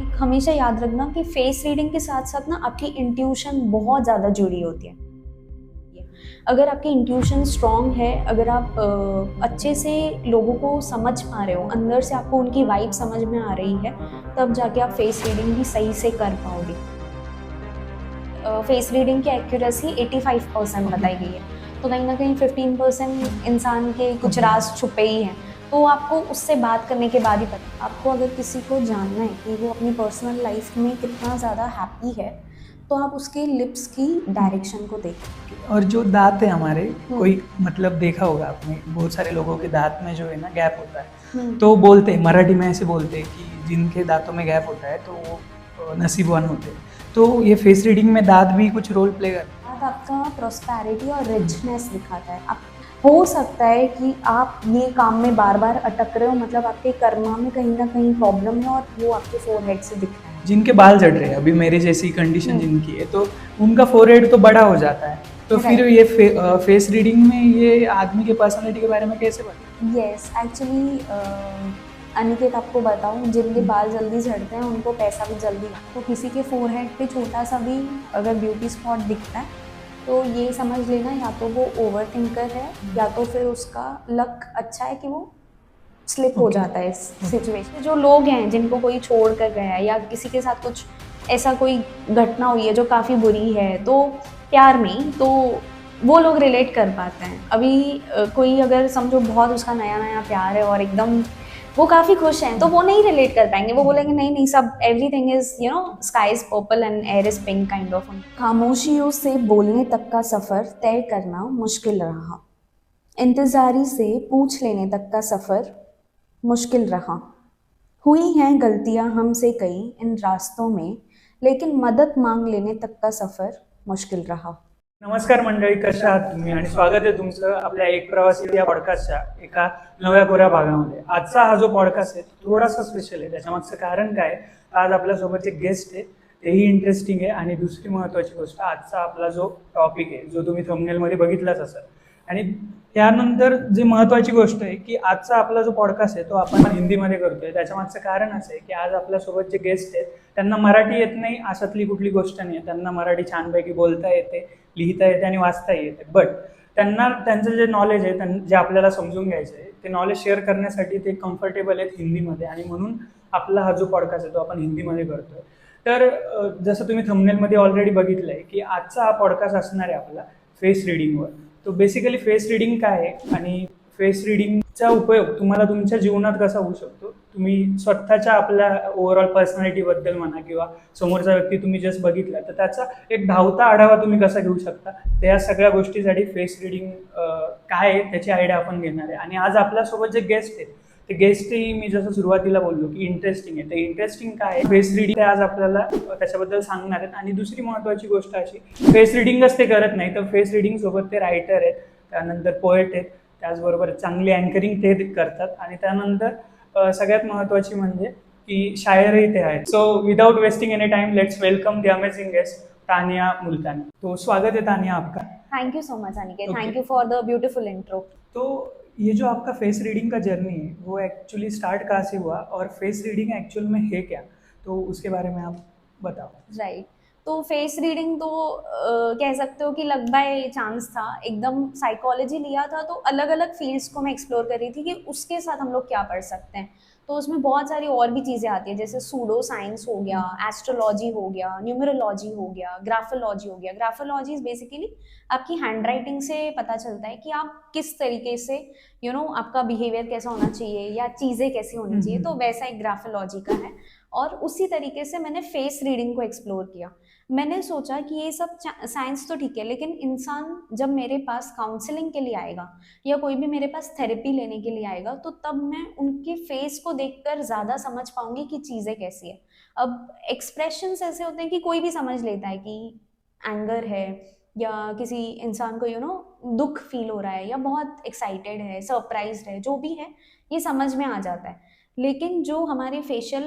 एक हमेशा याद रखना कि फेस रीडिंग के साथ साथ ना आपकी इंट्यूशन बहुत ज़्यादा जुड़ी होती है। अगर आपकी इंट्यूशन स्ट्रांग है, अगर आप अच्छे से लोगों को समझ पा रहे हो, अंदर से आपको उनकी वाइब समझ में आ रही है, तब जाके आप फेस रीडिंग भी सही से कर पाओगे। फेस रीडिंग की एक्यूरेसी 85% बताई गई है, तो कहीं ना कहीं 15% इंसान के कुछ राज छुपे ही हैं। तो आपको उससे बात करने के बाद ही पता। आपको अगर किसी को जानना है कि वो अपनी पर्सनल लाइफ में कितना ज़्यादा हैप्पी है, तो आप उसके लिप्स की डायरेक्शन को देखो। और जो दांत है हमारे, हम्म। कोई मतलब देखा होगा आपने, बहुत सारे लोगों के दांत में जो है ना गैप होता है, हम्म। तो बोलते हैं मराठी में ऐसे बोलते हैं कि जिनके दांतों में गैप होता है तो वो नसीबवान होते हैं। तो ये फेस रीडिंग में दांत भी कुछ रोल प्ले करते हैं। बाद आपका प्रॉस्पेरिटी और रिचनेस दिखाता है। आप हो सकता है कि आप ये काम में बार बार अटक रहे हो, मतलब आपके कर्मा में कहीं ना कहीं प्रॉब्लम है और वो आपके फोरहेड से दिख रहा है। जिनके बाल झड़ रहे हैं, अभी मेरे जैसी कंडीशन जिनकी है, तो उनका फोरहेड तो बड़ा हो जाता है। तो फिर Right. ये फेस रीडिंग में ये आदमी के पर्सनालिटी के बारे में कैसे पता? यस, एक्चुअली अनिकेत आपको बताऊं, जिनके बाल जल्दी झड़ते हैं उनको पैसा भी जल्दी आता है। तो किसी के फोरहेड पे छोटा सा भी अगर ब्यूटी स्पॉट दिखता है तो ये समझ लेना या तो वो ओवर थिंकर है या तो फिर उसका लक अच्छा है कि वो स्लिप हो जाता है इस सिचुएशन। जो लोग हैं जिनको कोई छोड़ कर गया है या किसी के साथ कुछ ऐसा कोई घटना हुई है जो काफ़ी बुरी है, तो प्यार में तो वो लोग रिलेट कर पाते हैं। अभी कोई अगर समझो बहुत उसका नया नया प्यार है और एकदम वो काफ़ी खुश हैं, तो वो नहीं रिलेट कर पाएंगे। वो बोलेंगे नहीं नहीं, सब everything is sky is purple and air is pink kind of. खामोशियों से बोलने तक का सफ़र तय करना मुश्किल रहा, इंतज़ारी से पूछ लेने तक का सफ़र मुश्किल रहा। हुई हैं गलतियां हमसे कई इन रास्तों में, लेकिन मदद मांग लेने तक का सफ़र मुश्किल रहा। नमस्कार मंडळी, कशा आहात तुम्ही? आणि स्वागत आहे तुमचं आपल्या एक प्रवासी या पॉडकास्टच्या एका नव्या कोऱ्या भागामध्ये. आजचा हा जो पॉडकास्ट आहे थोडासा स्पेशल आहे. त्याच्यामागचं कारण काय? आज आपल्यासोबत एक गेस्ट आहे, तेही इंटरेस्टिंग आहे. आणि दुसरी महत्त्वाची गोष्ट, आजचा आपला जो टॉपिक आहे, जो तुम्ही थंबनेलमध्ये बघितलाच असेल, आणि त्यानंतर जी महत्त्वाची गोष्ट आहे की आजचा आपला जो पॉडकास्ट आहे तो आपण हिंदीमध्ये करतोय. त्याच्यामागचं कारण असं आहे की आज आपल्यासोबत जे गेस्ट आहेत त्यांना मराठी येत नाही अशातली कुठली गोष्ट नाही आहे. त्यांना मराठी छानपैकी बोलता येते, लिहिता येते आणि वाचता येते. बट त्यांना त्यांचं जे नॉलेज आहे, जे आपल्याला समजून घ्यायचं आहे, ते नॉलेज शेअर करण्यासाठी ते कम्फर्टेबल आहेत हिंदीमध्ये, आणि म्हणून आपला हा जो पॉडकास्ट आहे तो आपण हिंदीमध्ये करतोय. तर जसं तुम्ही थंबनेलमध्ये ऑलरेडी बघितलं आहे की आजचा हा पॉडकास्ट असणार आहे आपला फेस रिडिंगवर. तो बेसिकली फेस रिडिंग काय आहे आणि फेस रिडिंगचा उपयोग तुम्हाला तुमच्या जीवनात कसा होऊ शकतो, तुम्ही स्वतःच्या आपल्या ओव्हरऑल पर्सनॅलिटीबद्दल म्हणा किंवा समोरचा व्यक्ती तुम्ही जस्ट बघितला तर त्याचा एक धावता आढावा तुम्ही कसा घेऊ शकता, त्या सगळ्या गोष्टीसाठी फेस रिडिंग काय आहे त्याची आयडिया आपण घेणार आहे. आणि आज आपल्यासोबत जे गेस्ट आहेत ते गेस्टही मी जसं सुरुवातीला बोललो की इंटरेस्टिंग आहे. ते इंटरेस्टिंग काय आहे, फेस रिडिंग ते आज आपल्याला त्याच्याबद्दल सांगणार आहेत. आणि दुसरी महत्त्वाची गोष्ट अशी, फेस रिडिंगच ते करत नाही तर फेस रिडिंग सोबत ते रायटर आहेत, त्यानंतर पोएट आहेत, त्याचबरोबर चांगली अँकरिंग ते करतात, आणि त्यानंतर सगळ्यात महत्त्वाची म्हणजे की शायरही ते आहेत. So without wasting any time, let's welcome the amazing guest Tania Multani. तो स्वागत है तानिया आपका. Thank you so much Aniket, Okay. Thank you for the beautiful intro. तो ये जो आपका फेस रीडिंग का जर्नी है वो एक्चुअली स्टार्ट कहाँ से हुआ, और फेस रीडिंग एक्चुअल में है क्या, तो उसके बारे में आप बताओ. राइट। तो फेस रीडिंग तो कह सकते हो कि लग बाय चांस था। एकदम साइकोलॉजी लिया था तो अलग अलग फील्ड्स को मैं एक्सप्लोर कर रही थी कि उसके साथ हम लोग क्या पढ़ सकते हैं। तो उसमें बहुत सारी और भी चीज़ें आती हैं, जैसे सूडो साइंस हो गया, एस्ट्रोलॉजी हो गया, न्यूमरोलॉजी हो गया, ग्राफोलॉजी हो गया। ग्राफोलॉजी इज बेसिकली आपकी हैंड राइटिंग से पता चलता है कि आप किस तरीके से आपका बिहेवियर कैसा होना चाहिए या चीज़ें कैसी होनी चाहिए। तो वैसा एक ग्राफोलॉजी का है। और उसी तरीके से मैंने फेस रीडिंग को एक्सप्लोर किया। मैंने सोचा कि ये सब साइंस तो ठीक है, लेकिन इंसान जब मेरे पास काउंसलिंग के लिए आएगा या कोई भी मेरे पास थेरेपी लेने के लिए आएगा, तो तब मैं उनके फेस को देखकर ज़्यादा समझ पाऊंगी कि चीज़ें कैसी है। अब एक्सप्रेशंस ऐसे होते हैं कि कोई भी समझ लेता है कि एंगर है या किसी इंसान को दुख फील हो रहा है या बहुत एक्साइटेड है, सरप्राइज्ड है, जो भी है ये समझ में आ जाता है। लेकिन जो हमारे फेशियल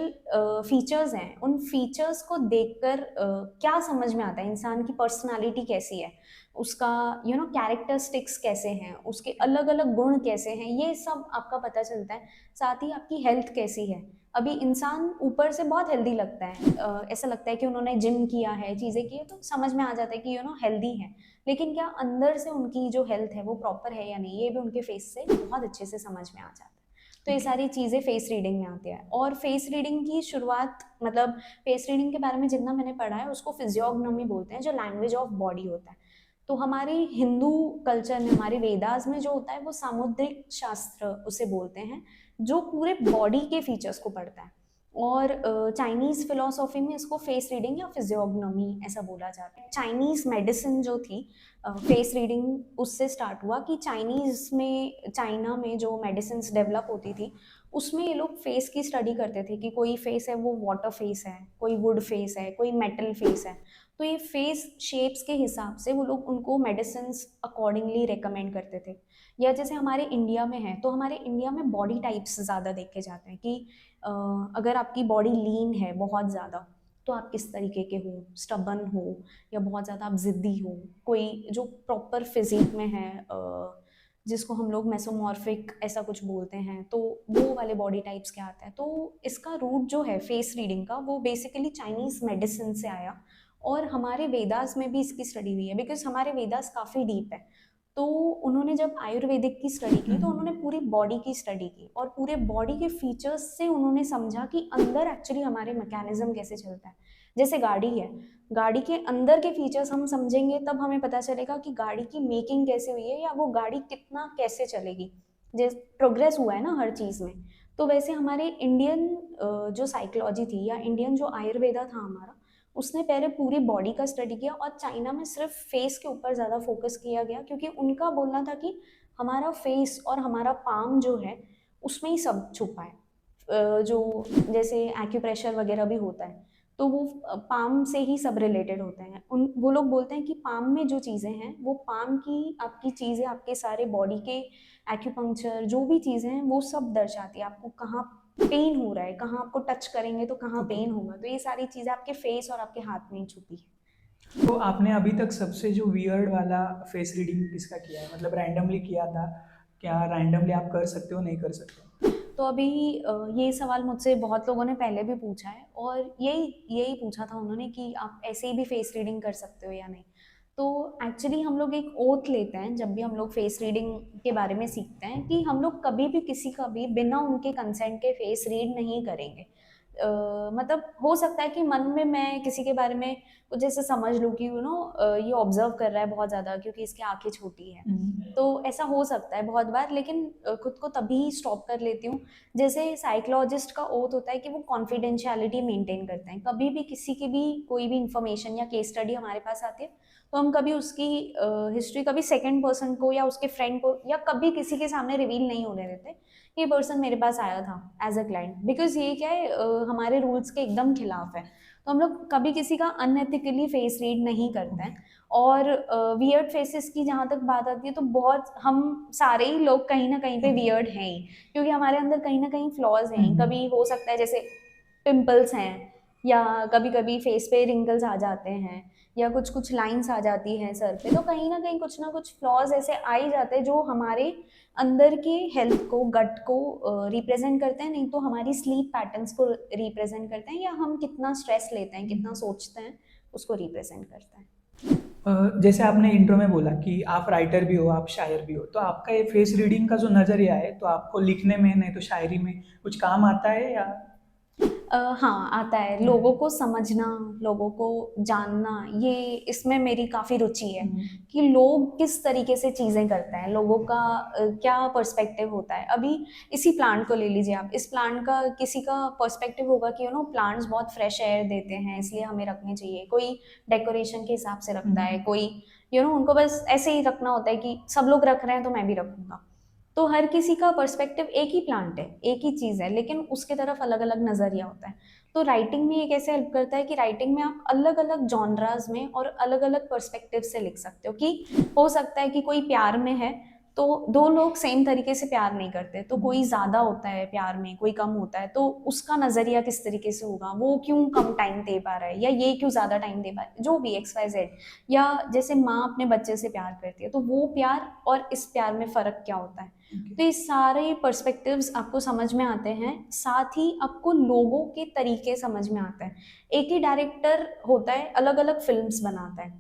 फीचर्स हैं, उन फीचर्स को देखकर क्या समझ में आता है इंसान की पर्सनालिटी कैसी है, उसका कैरेक्टरिस्टिक्स कैसे हैं, उसके अलग अलग गुण कैसे हैं, ये सब आपका पता चलता है। साथ ही आपकी हेल्थ कैसी है, अभी इंसान ऊपर से बहुत हेल्दी लगता है, ऐसा लगता है कि उन्होंने जिम किया है, चीज़ें की है, तो समझ में आ जाता है कि हेल्दी है, लेकिन क्या अंदर से उनकी जो हेल्थ है वो प्रॉपर है या नहीं, ये भी उनके फेस से बहुत अच्छे से समझ में आ जाता है। तो ये सारी चीज़ें फेस रीडिंग में आती है। और फेस रीडिंग की शुरुआत, मतलब फेस रीडिंग के बारे में जितना मैंने पढ़ा है उसको फिजियोग्नोमी बोलते हैं, जो लैंग्वेज ऑफ बॉडी होता है। तो हमारे हिंदू कल्चर में, हमारे वेदास में जो होता है वो सामुद्रिक शास्त्र उसे बोलते हैं, जो पूरे बॉडी के फीचर्स को पढ़ता है। और चाइनीज़ फिलोसॉफी में इसको फेस रीडिंग या फिजियोग्नोमी ऐसा बोला जाता है। चाइनीज़ मेडिसिन जो थी, फेस रीडिंग उससे स्टार्ट हुआ कि चाइना में जो मेडिसिन डेवलप होती थी उसमें ये लोग फेस की स्टडी करते थे कि कोई फेस है वो वाटर फेस है, कोई वुड फेस है, कोई मेटल फेस है। तो ये फेस शेप्स के हिसाब से वो लोग उनको मेडिसिन अकॉर्डिंगली रेकमेंड करते थे। या जैसे हमारे इंडिया में है, तो हमारे इंडिया में बॉडी टाइप्स ज़्यादा देखे जाते हैं कि अगर आपकी बॉडी लीन है बहुत ज़्यादा तो आप किस तरीके के हो, स्टबन हो या बहुत ज़्यादा आप ज़िद्दी हो, कोई जो प्रॉपर फिजिक में है, जिसको हम लोग मेसोमॉर्फिक ऐसा कुछ बोलते हैं, तो वो वाले बॉडी टाइप्स क्या आते हैं। तो इसका रूट जो है फेस रीडिंग का वो बेसिकली चाइनीज़ मेडिसिन से आया, और हमारे वेदास में भी इसकी स्टडी हुई है, बिकॉज हमारे वेदास काफ़ी डीप है। तो उन्होंने जब आयुर्वेदिक की स्टडी की तो उन्होंने पूरी बॉडी की स्टडी की, और पूरे बॉडी के फीचर्स से उन्होंने समझा कि अंदर एक्चुअली हमारे मैकेनिज्म कैसे चलता है। जैसे गाड़ी है, गाड़ी के अंदर के फीचर्स हम समझेंगे तब हमें पता चलेगा कि गाड़ी की मेकिंग कैसे हुई है, या वो गाड़ी कितना कैसे चलेगी। जैसे प्रोग्रेस हुआ है ना हर चीज़ में, तो वैसे हमारे इंडियन जो साइकोलॉजी थी या इंडियन जो आयुर्वेदा था हमारा, उसने पहले पूरी बॉडी का स्टडी किया, और चाइना में सिर्फ फेस के ऊपर ज़्यादा फोकस किया गया, क्योंकि उनका बोलना था कि हमारा फेस और हमारा पाम जो है उसमें ही सब छुपा है। जो जैसे एक्यूप्रेशर वगैरह भी होता है तो वो पाम से ही सब रिलेटेड होते हैं। वो लोग बोलते हैं कि पाम में जो चीज़ें हैं वो पाम की आपकी चीज़ें आपके सारे बॉडी के एक्यूपंक्चर जो भी चीज़ें हैं वो सब दर्शाती है, आपको कहाँ पेन हो रहा है, कहाँ आपको टच करेंगे तो कहाँ पेन होगा, तो ये सारी चीज़ें आपके फेस और आपके हाथ में ही छुपी है। तो आपने अभी तक सबसे जो वियर्ड वाला फेस रीडिंग किसका किया है, मतलब रैंडमली किया था? क्या रैंडमली आप कर सकते हो, नहीं कर सकते हो? तो अभी ये सवाल मुझसे बहुत लोगों ने पहले भी पूछा है, और यही पूछा था उन्होंने कि आप ऐसे ही भी फेस रीडिंग कर सकते हो या नहीं। तो एक्चुअली हम लोग एक ओथ लेते हैं जब भी हम लोग फेस रीडिंग के बारे में सीखते हैं, कि हम लोग कभी भी किसी का भी बिना उनके कंसेंट के फेस रीड नहीं करेंगे। मतलब हो सकता है कि मन में मैं किसी के बारे में कुछ ऐसे समझ लूँ कि ये ऑब्जर्व कर रहा है बहुत ज़्यादा क्योंकि इसकी आंखें छोटी है, तो ऐसा हो सकता है बहुत बार, लेकिन खुद को तभी स्टॉप कर लेती हूँ। जैसे साइकोलॉजिस्ट का ओथ होता है कि वो कॉन्फिडेंशियलिटी मेंटेन करते हैं, कभी भी किसी की भी कोई भी इंफॉर्मेशन या केस स्टडी हमारे पास आती है तो हम कभी उसकी हिस्ट्री कभी सेकंड पर्सन को या उसके फ्रेंड को या कभी किसी के सामने रिवील नहीं होने देते ये पर्सन मेरे पास आया था एज अ क्लाइंट, बिकॉज ये क्या है हमारे रूल्स के एकदम खिलाफ है। तो हम लोग कभी किसी का अनएथिकली फेस रीड नहीं करते हैं। और वियर्ड फेसेस की जहाँ तक बात आती है तो बहुत हम सारे ही लोग कहीं ना कहीं पे वियर्ड हैं ही, क्योंकि हमारे अंदर कहीं ना कहीं फ्लॉज हैं। कभी हो सकता है जैसे पिंपल्स हैं, या कभी कभी फेस पे रिंकल्स आ जाते हैं, या कुछ कुछ लाइंस आ जाती हैं सर पे, तो कहीं ना कुछ फ्लॉज ऐसे आ ही जाते हैं जो हमारे अंदर के हेल्थ को, गट को रिप्रेजेंट करते हैं, नहीं तो हमारी स्लीप पैटर्न्स को रिप्रेजेंट करते हैं, या हम कितना स्ट्रेस लेते हैं, कितना सोचते हैं, उसको रिप्रेजेंट करते हैं। जैसे आपने इंट्रो में बोला कि आप राइटर भी हो, आप शायर भी हो, तो आपका ये फेस रीडिंग का जो नज़रिया है तो आपको लिखने में नहीं तो शायरी में कुछ काम आता है या? हाँ आता है, लोगों को समझना, लोगों को जानना, ये इसमें मेरी काफ़ी रुचि है कि लोग किस तरीके से चीज़ें करते हैं, लोगों का क्या पर्सपेक्टिव होता है। अभी इसी प्लांट को ले लीजिए आप, इस प्लांट का किसी का पर्सपेक्टिव होगा कि प्लांट्स बहुत फ्रेश एयर देते हैं इसलिए हमें रखने चाहिए, कोई डेकोरेशन के हिसाब से रखता है, कोई उनको बस ऐसे ही रखना होता है कि सब लोग रख रहे हैं तो मैं भी रखूँगा। तो हर किसी का पर्सपेक्टिव, एक ही प्लांट है, एक ही चीज़ है, लेकिन उसके तरफ अलग अलग नज़रिया होता है। तो राइटिंग में ये कैसे हेल्प करता है कि राइटिंग में आप अलग अलग जॉनराज में और अलग अलग पर्सपेक्टिव से लिख सकते हो, कि हो सकता है कि कोई प्यार में है तो दो लोग सेम तरीके से प्यार नहीं करते, तो कोई ज़्यादा होता है प्यार में, कोई कम होता है, तो उसका नज़रिया किस तरीके से होगा, वो क्यों कम टाइम दे पा रहा है या ये क्यों ज़्यादा टाइम दे पा रहा है, जो भी XYZ। या जैसे माँ अपने बच्चे से प्यार करती है, तो वो प्यार और इस प्यार में फ़र्क क्या होता है। तो ये सारे पर्सपेक्टिव्स आपको समझ में आते हैं, साथ ही आपको लोगों के तरीके समझ में आते हैं। एक ही डायरेक्टर होता है, अलग अलग फिल्म्स बनाता है,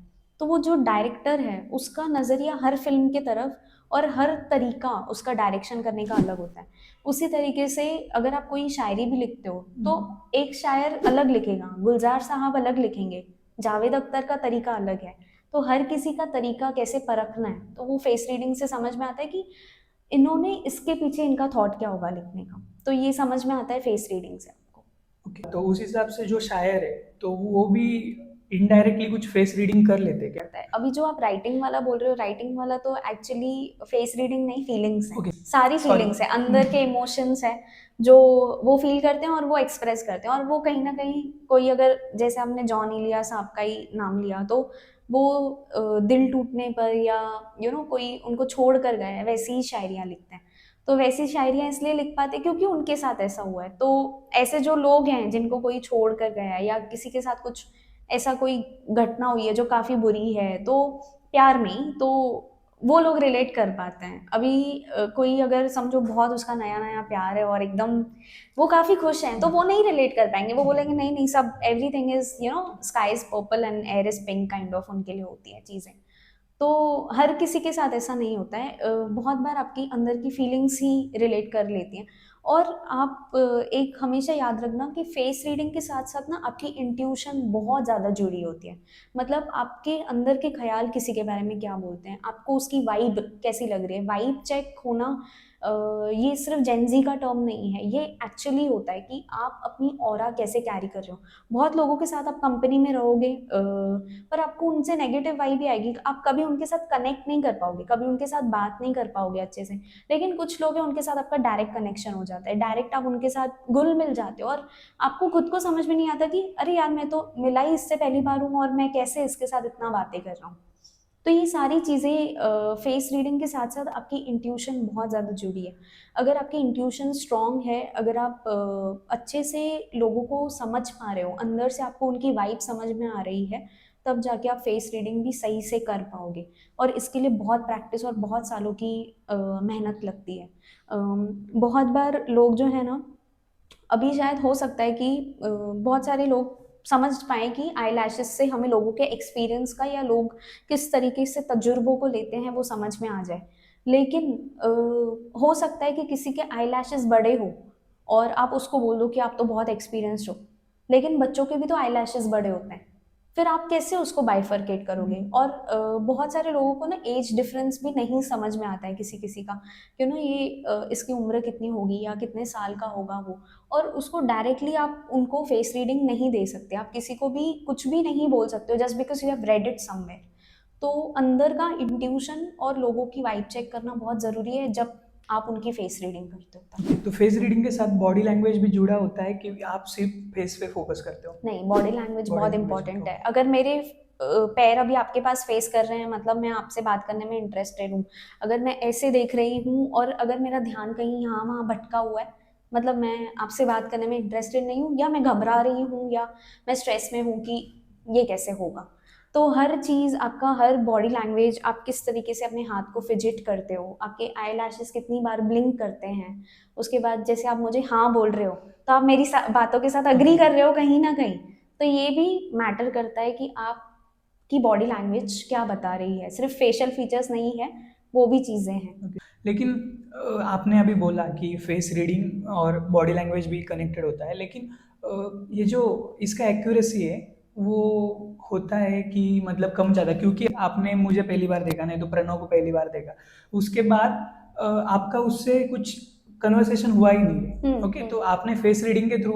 तो वो जो डायरेक्टर है उसका नज़रिया हर फिल्म की तरफ और हर तरीका उसका डायरेक्शन करने का अलग होता है। उसी तरीके से अगर आप कोई शायरी भी लिखते हो तो एक शायर अलग लिखेगा, गुलजार साहब अलग लिखेंगे, जावेद अख्तर का तरीका अलग है। तो हर किसी का तरीका कैसे परखना है, तो वो फेस रीडिंग से समझ में आता है कि इन्होंने इसके पीछे इनका थॉट क्या होगा लिखने का, तो ये समझ में आता है फेस रीडिंग से आपको। ओके, तो उस हिसाब से जो शायर है तो वो भी इनडायरेक्टली कुछ फेस रीडिंग कर लेते हैं क्या? करता है। अभी जो आप राइटिंग वाला बोल रहे हो, राइटिंग वाला तो एक्चुअली फेस रीडिंग नहीं, फीलिंग्स है। ओके, सारी सॉरी। फीलिंग्स है, अंदर के इमोशंस है जो वो फील करते हैं और वो एक्सप्रेस करते हैं। और वो कहीं ना कहीं कोई, अगर जैसे हमने जॉन इलिया साहब का ही नाम लिया, तो वो दिल टूटने पर या कोई उनको छोड़ कर गए हैं, वैसी ही शायरियाँ लिखते हैं। तो वैसी शायरियाँ इसलिए लिख पाते हैं क्योंकि उनके साथ ऐसा हुआ है। तो ऐसे जो लोग हैं जिनको कोई छोड़ कर गया है या किसी के साथ कुछ ऐसा कोई घटना हुई है जो काफ़ी बुरी है, तो प्यार में ही, तो वो लोग रिलेट कर पाते हैं। अभी कोई अगर समझो बहुत उसका नया नया प्यार है और एकदम वो काफ़ी खुश हैं, तो वो नहीं रिलेट कर पाएंगे, वो बोलेंगे नहीं नहीं, सब everything is sky is purple and air is pink kind of उनके लिए होती है चीज़ें। तो हर किसी के साथ ऐसा नहीं होता है। बहुत बार आपकी अंदर की फीलिंग्स ही रिलेट कर लेती हैं। और आप एक हमेशा याद रखना कि फेस रीडिंग के साथ साथ ना आपकी इंट्यूशन बहुत ज़्यादा जुड़ी होती है। मतलब आपके अंदर के ख्याल किसी के बारे में क्या बोलते हैं, आपको उसकी वाइब कैसी लग रही है। वाइब चेक होना ये सिर्फ जेंजी का टर्म नहीं है, ये एक्चुअली होता है कि आप अपनी ऑरा कैसे कैरी कर रहे हो। बहुत लोगों के साथ आप कंपनी में रहोगे, पर आपको उनसे नेगेटिव वाइब ही आएगी, आप कभी उनके साथ कनेक्ट नहीं कर पाओगे, कभी उनके साथ बात नहीं कर पाओगे अच्छे से। लेकिन कुछ लोग हैं उनके साथ आपका डायरेक्ट कनेक्शन हो जाता है, डायरेक्ट आप उनके साथ घुल मिल जाते हो और आपको खुद को समझ में नहीं आता कि अरे यार, मैं तो मिला ही इससे पहली बार हूँ और मैं कैसे इसके साथ इतना बातें कर रहा हूँ। तो ये सारी चीज़ें फेस रीडिंग के साथ साथ आपकी इंट्यूशन बहुत ज़्यादा जुड़ी है। अगर आपकी इंट्यूशन स्ट्रांग है, अगर आप अच्छे से लोगों को समझ पा रहे हो, अंदर से आपको उनकी वाइब समझ में आ रही है, तब जाके आप फेस रीडिंग भी सही से कर पाओगे। और इसके लिए बहुत प्रैक्टिस और बहुत सालों की मेहनत लगती है। बहुत बार लोग जो है ना, अभी शायद हो सकता है कि बहुत सारे लोग समझ पाएँ कि आईलैशेस से हमें लोगों के एक्सपीरियंस का या लोग किस तरीके से तजुर्बों को लेते हैं वो समझ में आ जाए। लेकिन हो सकता है कि किसी के आईलैशेस बड़े हो और आप उसको बोल दो कि आप तो बहुत एक्सपीरियंस्ड हो, लेकिन बच्चों के भी तो आईलैशेस बड़े होते हैं। फिर आप कैसे उसको बाइफरकेट करोगे? और बहुत सारे लोगों को ना एज डिफरेंस भी नहीं समझ में आता है किसी-किसी का, ये इसकी उम्र कितनी होगी या कितने साल का होगा वो। और उसको डायरेक्टली आप उनको फेस रीडिंग नहीं दे सकते, आप किसी को भी कुछ भी नहीं बोल सकते हो just because you have read it somewhere. तो अंदर का इंट्यूशन और लोगों की वाइब चेक करना बहुत ज़रूरी है जब आप उनकी फेस रीडिंग करते हो तब। तो फेस रीडिंग के साथ बॉडी लैंग्वेज भी जुड़ा होता है कि आप सिर्फ फेस पे फोकस करते हो? नहीं, बॉडी लैंग्वेज बॉडी बहुत लैंग्वेज इंपॉर्टेंट भी, है। अगर मेरे पैर अभी आपके पास फेस कर रहे हैं, मतलब मैं आपसे बात करने में इंटरेस्टेड हूँ। अगर मैं ऐसे देख रही हूँ और अगर मेरा ध्यान कहीं यहाँ वहाँ भटका हुआ है, मतलब मैं आपसे बात करने में इंटरेस्टेड नहीं हूँ, या मैं घबरा रही हूँ, या मैं स्ट्रेस में हूँ कि ये कैसे होगा। तो हर चीज़ आपका, हर बॉडी लैंग्वेज, आप किस तरीके से अपने हाथ को फिजिट करते हो, आपके आई लैशेस कितनी बार ब्लिंक करते हैं, उसके बाद जैसे आप मुझे हाँ बोल रहे हो तो आप मेरी बातों के साथ अग्री कर रहे हो कहीं ना कहीं। तो ये भी मैटर करता है कि आपकी बॉडी लैंग्वेज क्या बता रही है, सिर्फ फेशियल फीचर्स नहीं है, वो भी चीज़ें हैं। लेकिन आपने अभी बोला कि फेस रीडिंग और बॉडी लैंग्वेज भी कनेक्टेड होता है, लेकिन ये जो इसका एक्यूरेसी है वो होता है कि मतलब कम ज़्यादा, क्योंकि आपने मुझे पहली बार देखा, नहीं तो प्रणव को पहली बार देखा, उसके बाद आपका उससे कुछ कन्वर्सेशन हुआ ही नहीं है। ओके, तो आपने फेस रीडिंग के थ्रू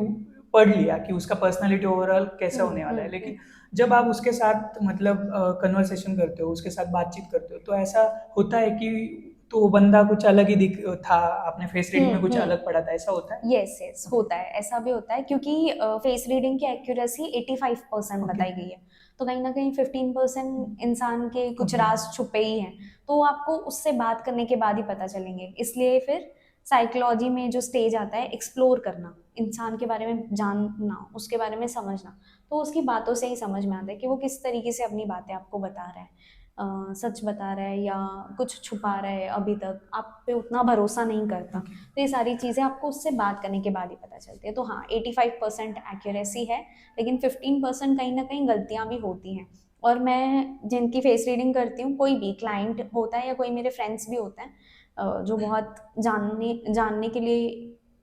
पढ़ लिया कि उसका पर्सनालिटी ओवरऑल कैसा होने वाला है, लेकिन जब आप उसके साथ मतलब कन्वर्सेशन करते हो, उसके साथ बातचीत करते हो, तो ऐसा होता है कि तो वो बंदा कुछ अलग ही दिख था, आपने फेस रीडिंग में कुछ हम्म। अलग पढ़ा था, ऐसा होता है? यस यस, होता है, ऐसा भी होता है, क्योंकि फेस रीडिंग की एक्यूरेसी 85% ओके। बताई गई है। तो कहीं ना कहीं 15% इंसान के कुछ ओके। राज छुपे ही हैं। तो आपको उससे बात करने के बाद ही पता चलेंगे। इसलिए फिर साइकोलॉजी में जो स्टेज आता है एक्सप्लोर करना, इंसान के बारे में जानना, उसके बारे में समझना, तो उसकी बातों से ही समझ में आता है कि वो किस तरीके से अपनी बातें आपको बता रहा है। सच बता रहा है या कुछ छुपा रहा है, अभी तक आप पे उतना भरोसा नहीं करता। ओके। तो ये सारी चीज़ें आपको उससे बात करने के बाद ही पता चलती है। तो हाँ, 85% एक्यूरेसी है, लेकिन 15% कहीं ना कहीं गलतियाँ भी होती हैं। और मैं जिनकी फेस रीडिंग करती हूँ, कोई भी क्लाइंट होता है या कोई मेरे फ्रेंड्स भी होते हैं जो बहुत जानने जानने के लिए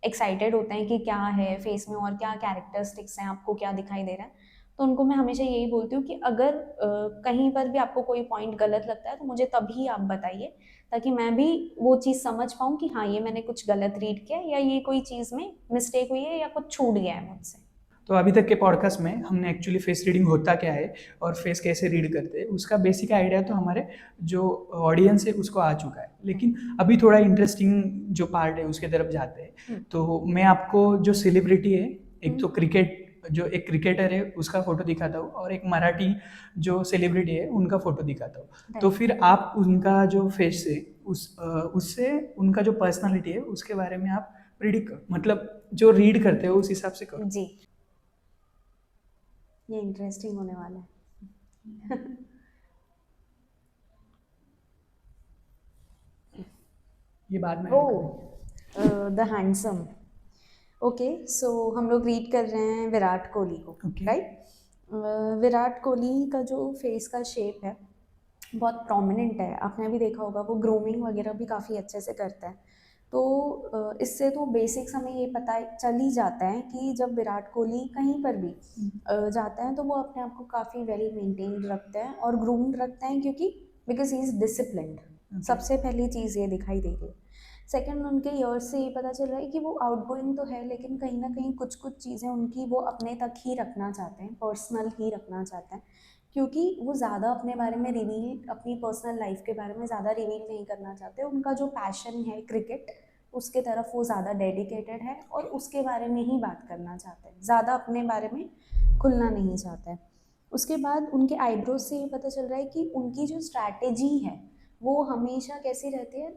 एक्साइटेड होते हैं कि क्या है फेस में और क्या कैरेक्टरिस्टिक्स हैं, आपको क्या दिखाई दे रहा है। तो उनको मैं हमेशा यही बोलती हूँ कि अगर कहीं पर भी आपको कोई पॉइंट गलत लगता है तो मुझे तभी आप बताइए, ताकि मैं भी वो चीज़ समझ पाऊँ कि हाँ, ये मैंने कुछ गलत रीड किया है या ये कोई चीज़ में मिस्टेक हुई है या कुछ छूट गया है मुझसे। तो अभी तक के पॉडकास्ट में हमने एक्चुअली फेस रीडिंग होता क्या है और फेस कैसे रीड करते हैं उसका बेसिक आइडिया तो हमारे जो ऑडियंस है उसको आ चुका है, लेकिन अभी थोड़ा इंटरेस्टिंग जो पार्ट है उसके तरफ जाते हैं। तो मैं आपको जो सेलिब्रिटी है, एक तो क्रिकेट, जो एक क्रिकेटर है उसका फोटो दिखाता हूँ, और एक मराठी जो सेलिब्रिटी है उनका फोटो दिखाता हूँ। तो फिर आप उनका जो फेस है उससे उनका जो पर्सनालिटी है उसके बारे में आप प्रिडिक्ट, मतलब जो रीड करते हो उस हिसाब से करो। जी, ये इंटरेस्टिंग होने वाला है। ये बाद में ओ, ऐड करेंगे। The handsome. ओके, सो हम लोग रीड कर रहे हैं विराट कोहली को, ओके। राइट। विराट कोहली का जो फेस का शेप है बहुत प्रोमिनेंट है। आपने भी देखा होगा, वो ग्रूमिंग वगैरह भी काफ़ी अच्छे से करता है। तो इससे तो बेसिक्स हमें ये पता चल ही जाता है कि जब विराट कोहली कहीं पर भी जाता है तो वो अपने आप को काफ़ी वेल मेंटेन्ड रखते हैं और ग्रूम्ड रखते हैं, क्योंकि बिकॉज ही इज़ डिसिप्लिन्ड। सबसे पहली चीज़ ये दिखाई दे रही है। सेकंड, उनके ईयर्स से ये पता चल रहा है कि वो आउटगोइंग तो है, लेकिन कहीं ना कहीं कुछ कुछ चीज़ें उनकी वो अपने तक ही रखना चाहते हैं, पर्सनल ही रखना चाहते हैं, क्योंकि वो ज़्यादा अपने बारे में रिवील, अपनी पर्सनल लाइफ के बारे में ज़्यादा रिवील नहीं करना चाहते। उनका जो पैशन है क्रिकेट, उसके तरफ वो ज़्यादा डेडिकेटेड है और उसके बारे में ही बात करना चाहते हैं, ज़्यादा अपने बारे में खुलना नहीं चाहते हैं। उसके बाद उनके आईब्रोज से ये पता चल रहा है कि उनकी जो स्ट्रैटेजी है वो हमेशा कैसी रहती है,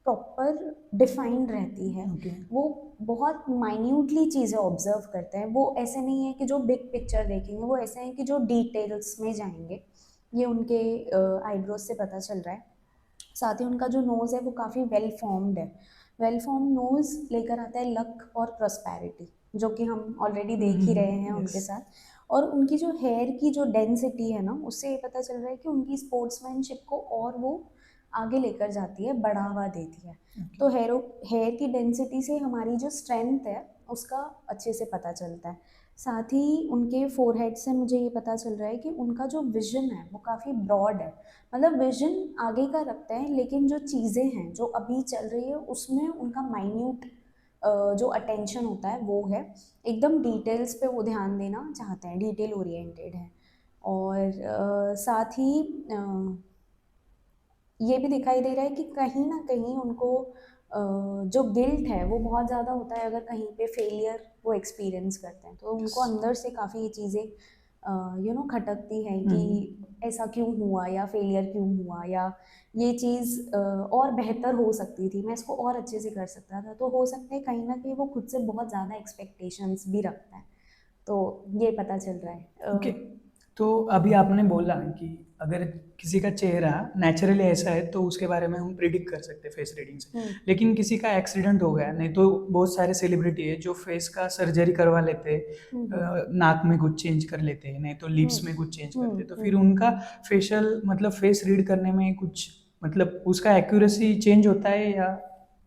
प्रॉपर डिफाइंड रहती है। ओके। वो बहुत माइन्यूटली चीज़ें ऑब्जर्व करते हैं। वो ऐसे नहीं है कि जो बिग पिक्चर देखेंगे, वो ऐसे हैं कि जो डिटेल्स में जाएंगे। ये उनके आईब्रोज से पता चल रहा है। साथ ही उनका जो नोज़ है वो काफ़ी वेल फॉर्म्ड है। वेल फॉर्म नोज़ लेकर आता है लक और प्रॉस्पेरिटी, जो कि हम ऑलरेडी देख ही रहे हैं उनके साथ। और उनकी जो हेयर की जो डेंसिटी है ना, उससे ये पता चल रहा है कि उनकी स्पोर्ट्समैनशिप को और वो आगे लेकर जाती है, बढ़ावा देती है। तो हेयर की डेंसिटी से हमारी जो स्ट्रेंथ है उसका अच्छे से पता चलता है। साथ ही उनके फोरहेड से मुझे ये पता चल रहा है कि उनका जो विजन है वो काफ़ी ब्रॉड है। मतलब विजन आगे का रखते हैं, लेकिन जो चीज़ें हैं जो अभी चल रही है उसमें उनका माइन्यूट जो अटेंशन होता है वो है। एकदम डिटेल्स पे वो ध्यान देना चाहते हैं, डिटेल ओरिएंटेड है। और साथ ही ये भी दिखाई दे रहा है कि कहीं ना कहीं उनको जो गिल्ट है वो बहुत ज़्यादा होता है अगर कहीं पे फेलियर वो एक्सपीरियंस करते हैं, तो उनको अंदर से काफ़ी ये चीज़ें खटकती हैं कि ऐसा क्यों हुआ या फेलियर क्यों हुआ, या ये चीज़ और बेहतर हो सकती थी, मैं इसको और अच्छे से कर सकता था। तो हो सकता है कहीं ना कहीं वो खुद से बहुत ज़्यादा एक्सपेक्टेशंस भी रखता है। तो ये पता चल रहा है। ओके। तो अभी आपने बोला कि अगर किसी का चेहरा नेचुरली ऐसा है तो उसके बारे में हम प्रिडिक्ट कर सकते हैं फेस रीडिंग से, लेकिन किसी का एक्सीडेंट हो गया, नहीं तो बहुत सारे सेलिब्रिटी है जो फेस का सर्जरी करवा लेते हैं, नाक में कुछ चेंज कर लेते हैं, नहीं तो लिप्स में कुछ चेंज करते हैं, तो फिर उनका फेशियल मतलब फेस रीड करने में कुछ मतलब उसका एक्यूरेसी चेंज होता है या?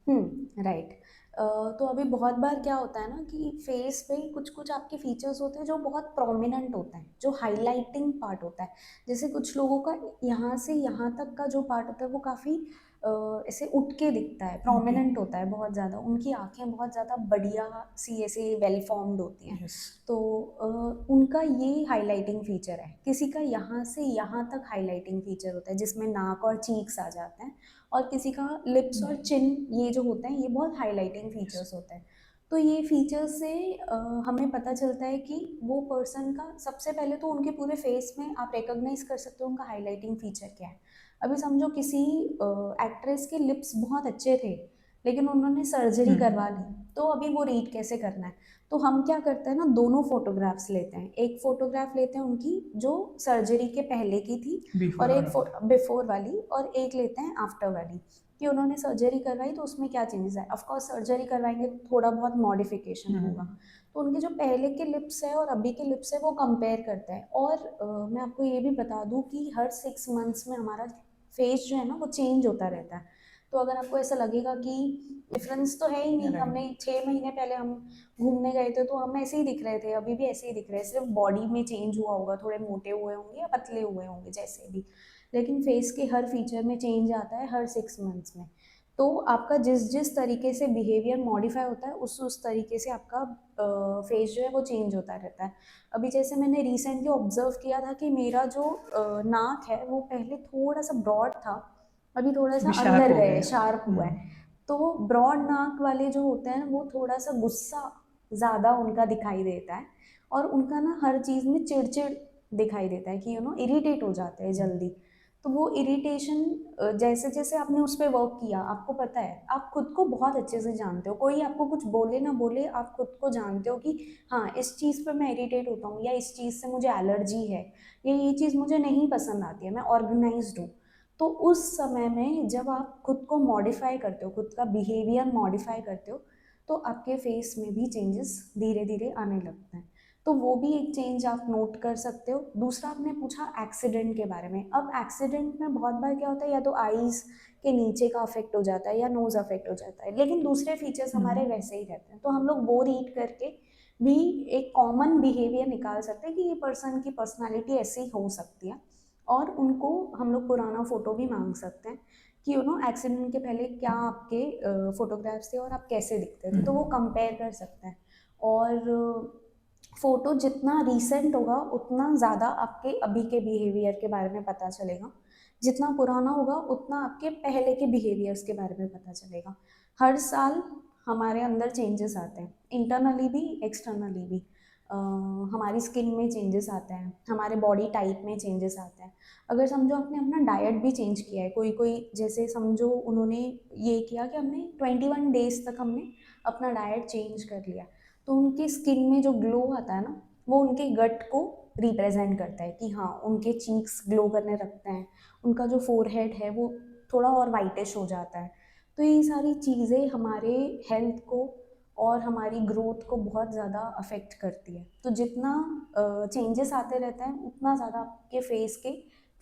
राइट। तो अभी बहुत बार क्या होता है ना कि फेस पे कुछ कुछ आपके फीचर्स होते हैं जो बहुत प्रोमिनेंट होते हैं, जो हाईलाइटिंग पार्ट होता है। जैसे कुछ लोगों का यहाँ से यहाँ तक का जो पार्ट होता है वो काफ़ी ऐसे उठ के दिखता है, प्रोमिनेंट होता है बहुत ज़्यादा। उनकी आंखें बहुत ज़्यादा बढ़िया सी ऐसे वेल फॉर्म्ड होती हैं। यस। तो उनका ये हाईलाइटिंग फीचर है। किसी का यहाँ से यहाँ तक हाईलाइटिंग फीचर होता है जिसमें नाक और चीक्स आ जाते हैं, और किसी का लिप्स और चिन ये जो होते हैं ये बहुत हाईलाइटिंग फीचर्स होते हैं। तो ये फीचर्स से हमें पता चलता है कि वो पर्सन का सबसे पहले तो उनके पूरे फेस में आप रिकॉग्नाइज कर सकते हो उनका हाईलाइटिंग फीचर क्या है। अभी समझो किसी एक्ट्रेस के लिप्स बहुत अच्छे थे लेकिन उन्होंने सर्जरी करवा ली, तो अभी वो रीड कैसे करना है? तो हम क्या करते हैं ना, दोनों फोटोग्राफ्स लेते हैं। एक फोटोग्राफ लेते हैं उनकी जो सर्जरी के पहले की थी और बिफोर और एक बिफोर वाली, और एक लेते हैं आफ्टर वाली कि उन्होंने सर्जरी करवाई तो उसमें क्या चेंजेस है। ऑफ कोर्स सर्जरी करवाएंगे तो थोड़ा बहुत मॉडिफिकेशन होगा। तो उनके जो पहले के लिप्स है और अभी के लिप्स है वो कंपेयर करते हैं। और मैं आपको ये भी बता दूं कि हर 6 मंथ्स में हमारा फेस जो है ना वो चेंज होता रहता है। तो अगर आपको ऐसा लगेगा कि डिफरेंस तो है ही नहीं, Right. हमने 6 महीने पहले हम घूमने गए थे तो हम ऐसे ही दिख रहे थे, अभी भी ऐसे ही दिख रहे हैं, सिर्फ बॉडी में चेंज हुआ होगा, थोड़े मोटे हुए होंगे या पतले हुए होंगे जैसे भी, लेकिन फेस के हर फीचर में चेंज आता है हर 6 मंथ्स में। तो आपका जिस जिस तरीके से बिहेवियर मॉडिफाई होता है उस तरीके से आपका फेस जो है वो चेंज होता रहता है। अभी जैसे मैंने रिसेंटली ऑब्जर्व किया था कि मेरा जो नाक है वो पहले थोड़ा सा ब्रॉड था, अभी थोड़ा सा अभी शार्प अंदर हो गया है, गया। शार्प हुआ है। तो ब्रॉड नाक वाले जो होते हैं वो थोड़ा सा गुस्सा ज़्यादा उनका दिखाई देता है, और उनका ना हर चीज़ में चिड़चिड़ दिखाई देता है कि इरिटेट हो जाते हैं जल्दी। तो वो इरिटेशन जैसे जैसे आपने उस पर वर्क किया, आपको पता है, आप खुद को बहुत अच्छे से जानते हो, कोई आपको कुछ बोले ना बोले आप खुद को जानते हो कि हाँ इस चीज़ पर मैं इरिटेट होता हूँ, या इस चीज़ से मुझे एलर्जी है, या ये चीज़ मुझे नहीं पसंद आती है, मैं ऑर्गेनाइज्ड हूँ। तो उस समय में जब आप खुद को मॉडिफाई करते हो, खुद का बिहेवियर मॉडिफाई करते हो, तो आपके फेस में भी चेंजेस धीरे धीरे आने लगते हैं। तो वो भी एक चेंज आप नोट कर सकते हो। दूसरा आपने पूछा एक्सीडेंट के बारे में। अब एक्सीडेंट में बहुत बार क्या होता है, या तो आईज के नीचे का अफेक्ट हो जाता है या नोज अफेक्ट हो जाता है, लेकिन दूसरे फीचर्स हमारे वैसे ही रहते हैं। तो हम लोग वो रीड करके भी एक कॉमन बिहेवियर निकाल सकते हैं कि ये पर्सन की पर्सनालिटी ऐसी हो सकती है। और उनको हम लोग पुराना फोटो भी मांग सकते हैं कि एक्सीडेंट के पहले क्या आपके फोटोग्राफ्स थे और आप कैसे दिखते थे, तो वो कंपेयर कर सकते हैं। और फोटो जितना रीसेंट होगा उतना ज़्यादा आपके अभी के बिहेवियर के बारे में पता चलेगा, जितना पुराना होगा उतना आपके पहले के बिहेवियर्स के बारे में पता चलेगा। हर साल हमारे अंदर चेंजेस आते हैं, इंटरनली भी एक्सटर्नली भी। हमारी स्किन में चेंजेस आते हैं, हमारे बॉडी टाइप में चेंजेस आते हैं। अगर समझो आपने अपना डाइट भी चेंज किया है, कोई कोई जैसे समझो उन्होंने ये किया कि हमने 21 डेज तक हमने अपना डाइट चेंज कर लिया, तो उनकी स्किन में जो ग्लो आता है ना वो उनके गट को रिप्रेजेंट करता है कि हाँ उनके चीक्स ग्लो करने लगते हैं, उनका जो फोरहेड है वो थोड़ा और वाइटिश हो जाता है। तो ये सारी चीज़ें हमारे हेल्थ को और हमारी ग्रोथ को बहुत ज़्यादा अफेक्ट करती है। तो जितना चेंजेस आते रहते हैं उतना ज़्यादा आपके फेस के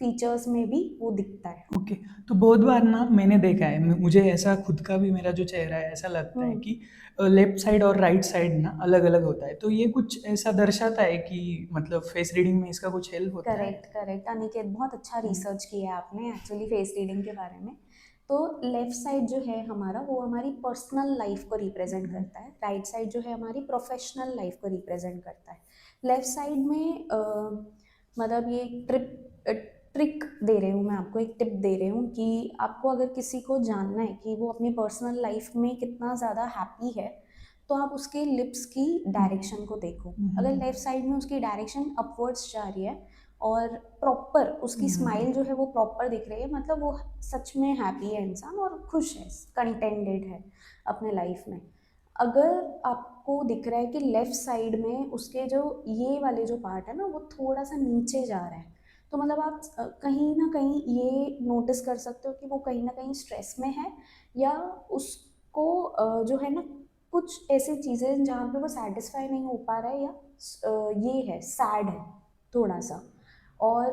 फीचर्स में भी वो दिखता है। ओके। तो बहुत बार ना मैंने देखा है, मुझे ऐसा खुद का भी, मेरा जो चेहरा है ऐसा लगता है कि लेफ्ट साइड और राइट साइड ना अलग अलग होता है। तो ये कुछ ऐसा दर्शाता है कि मतलब फेस रीडिंग में इसका कुछ हेल्प होता है? करेक्ट करेक्ट अनिकेत, बहुत अच्छा हम्म, रिसर्च किया है आपने एक्चुअली फेस रीडिंग के बारे में। तो लेफ्ट साइड जो है हमारा वो हमारी पर्सनल लाइफ को रिप्रेजेंट करता है, राइट साइड जो है हमारी प्रोफेशनल लाइफ को रिप्रेजेंट करता है। लेफ्ट साइड में मतलब ये ट्रिक दे रही हूँ मैं आपको, एक टिप दे रही हूँ कि आपको अगर किसी को जानना है कि वो अपनी पर्सनल लाइफ में कितना ज़्यादा हैप्पी है, तो आप उसके लिप्स की डायरेक्शन को देखो। अगर लेफ्ट साइड में उसकी डायरेक्शन अपवर्ड्स जा रही है और प्रॉपर उसकी स्माइल जो है वो प्रॉपर दिख रही है, मतलब वो सच में हैप्पी है इंसान और खुश है, कंटेंटेड है अपने लाइफ में। अगर आपको दिख रहा है कि लेफ्ट साइड में उसके जो ये वाले जो पार्ट है ना वो थोड़ा सा नीचे जा रहा है, तो मतलब आप कहीं ना कहीं ये नोटिस कर सकते हो कि वो कहीं ना कहीं स्ट्रेस में है, या उसको जो है ना कुछ ऐसी चीज़ें जहाँ पे वो सेटिस्फाई नहीं हो पा रहा है, या ये है सैड है थोड़ा सा। और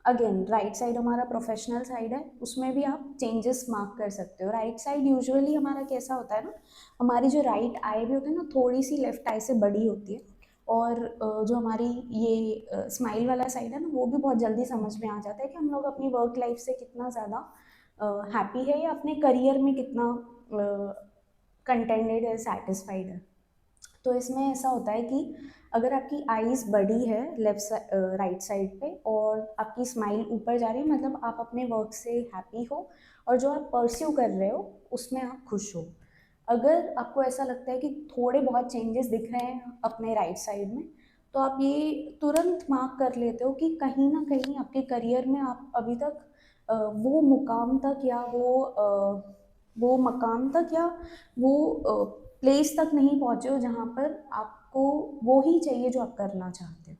अगेन राइट साइड हमारा प्रोफेशनल साइड है, उसमें भी आप चेंजेस मार्क कर सकते हो। राइट साइड यूजुअली हमारा कैसा होता है ना, हमारी जो राइट आई भी होती है ना थोड़ी सी लेफ्ट आई से बड़ी होती है, और जो हमारी ये स्माइल वाला साइड है ना वो भी बहुत जल्दी समझ में आ जाता है कि हम लोग अपनी वर्क लाइफ से कितना ज़्यादा हैप्पी है, या अपने करियर में कितना कंटेंटेड है, सेटिस्फाइड है। तो इसमें ऐसा होता है कि अगर आपकी आईज बड़ी है राइट साइड पे और आपकी स्माइल ऊपर जा रही है, मतलब आप अपने वर्क से हैप्पी हो और जो आप परस्यू कर रहे हो उसमें आप खुश हो। अगर आपको ऐसा लगता है कि थोड़े बहुत चेंजेस दिख रहे हैं अपने राइट साइड में, तो आप ये तुरंत मार्क कर लेते हो कि कहीं ना कहीं आपके करियर में आप अभी तक वो मुकाम तक या वो मकाम तक या वो प्लेस तक नहीं पहुँचे हो जहाँ पर आपको वो ही चाहिए जो आप करना चाहते हो।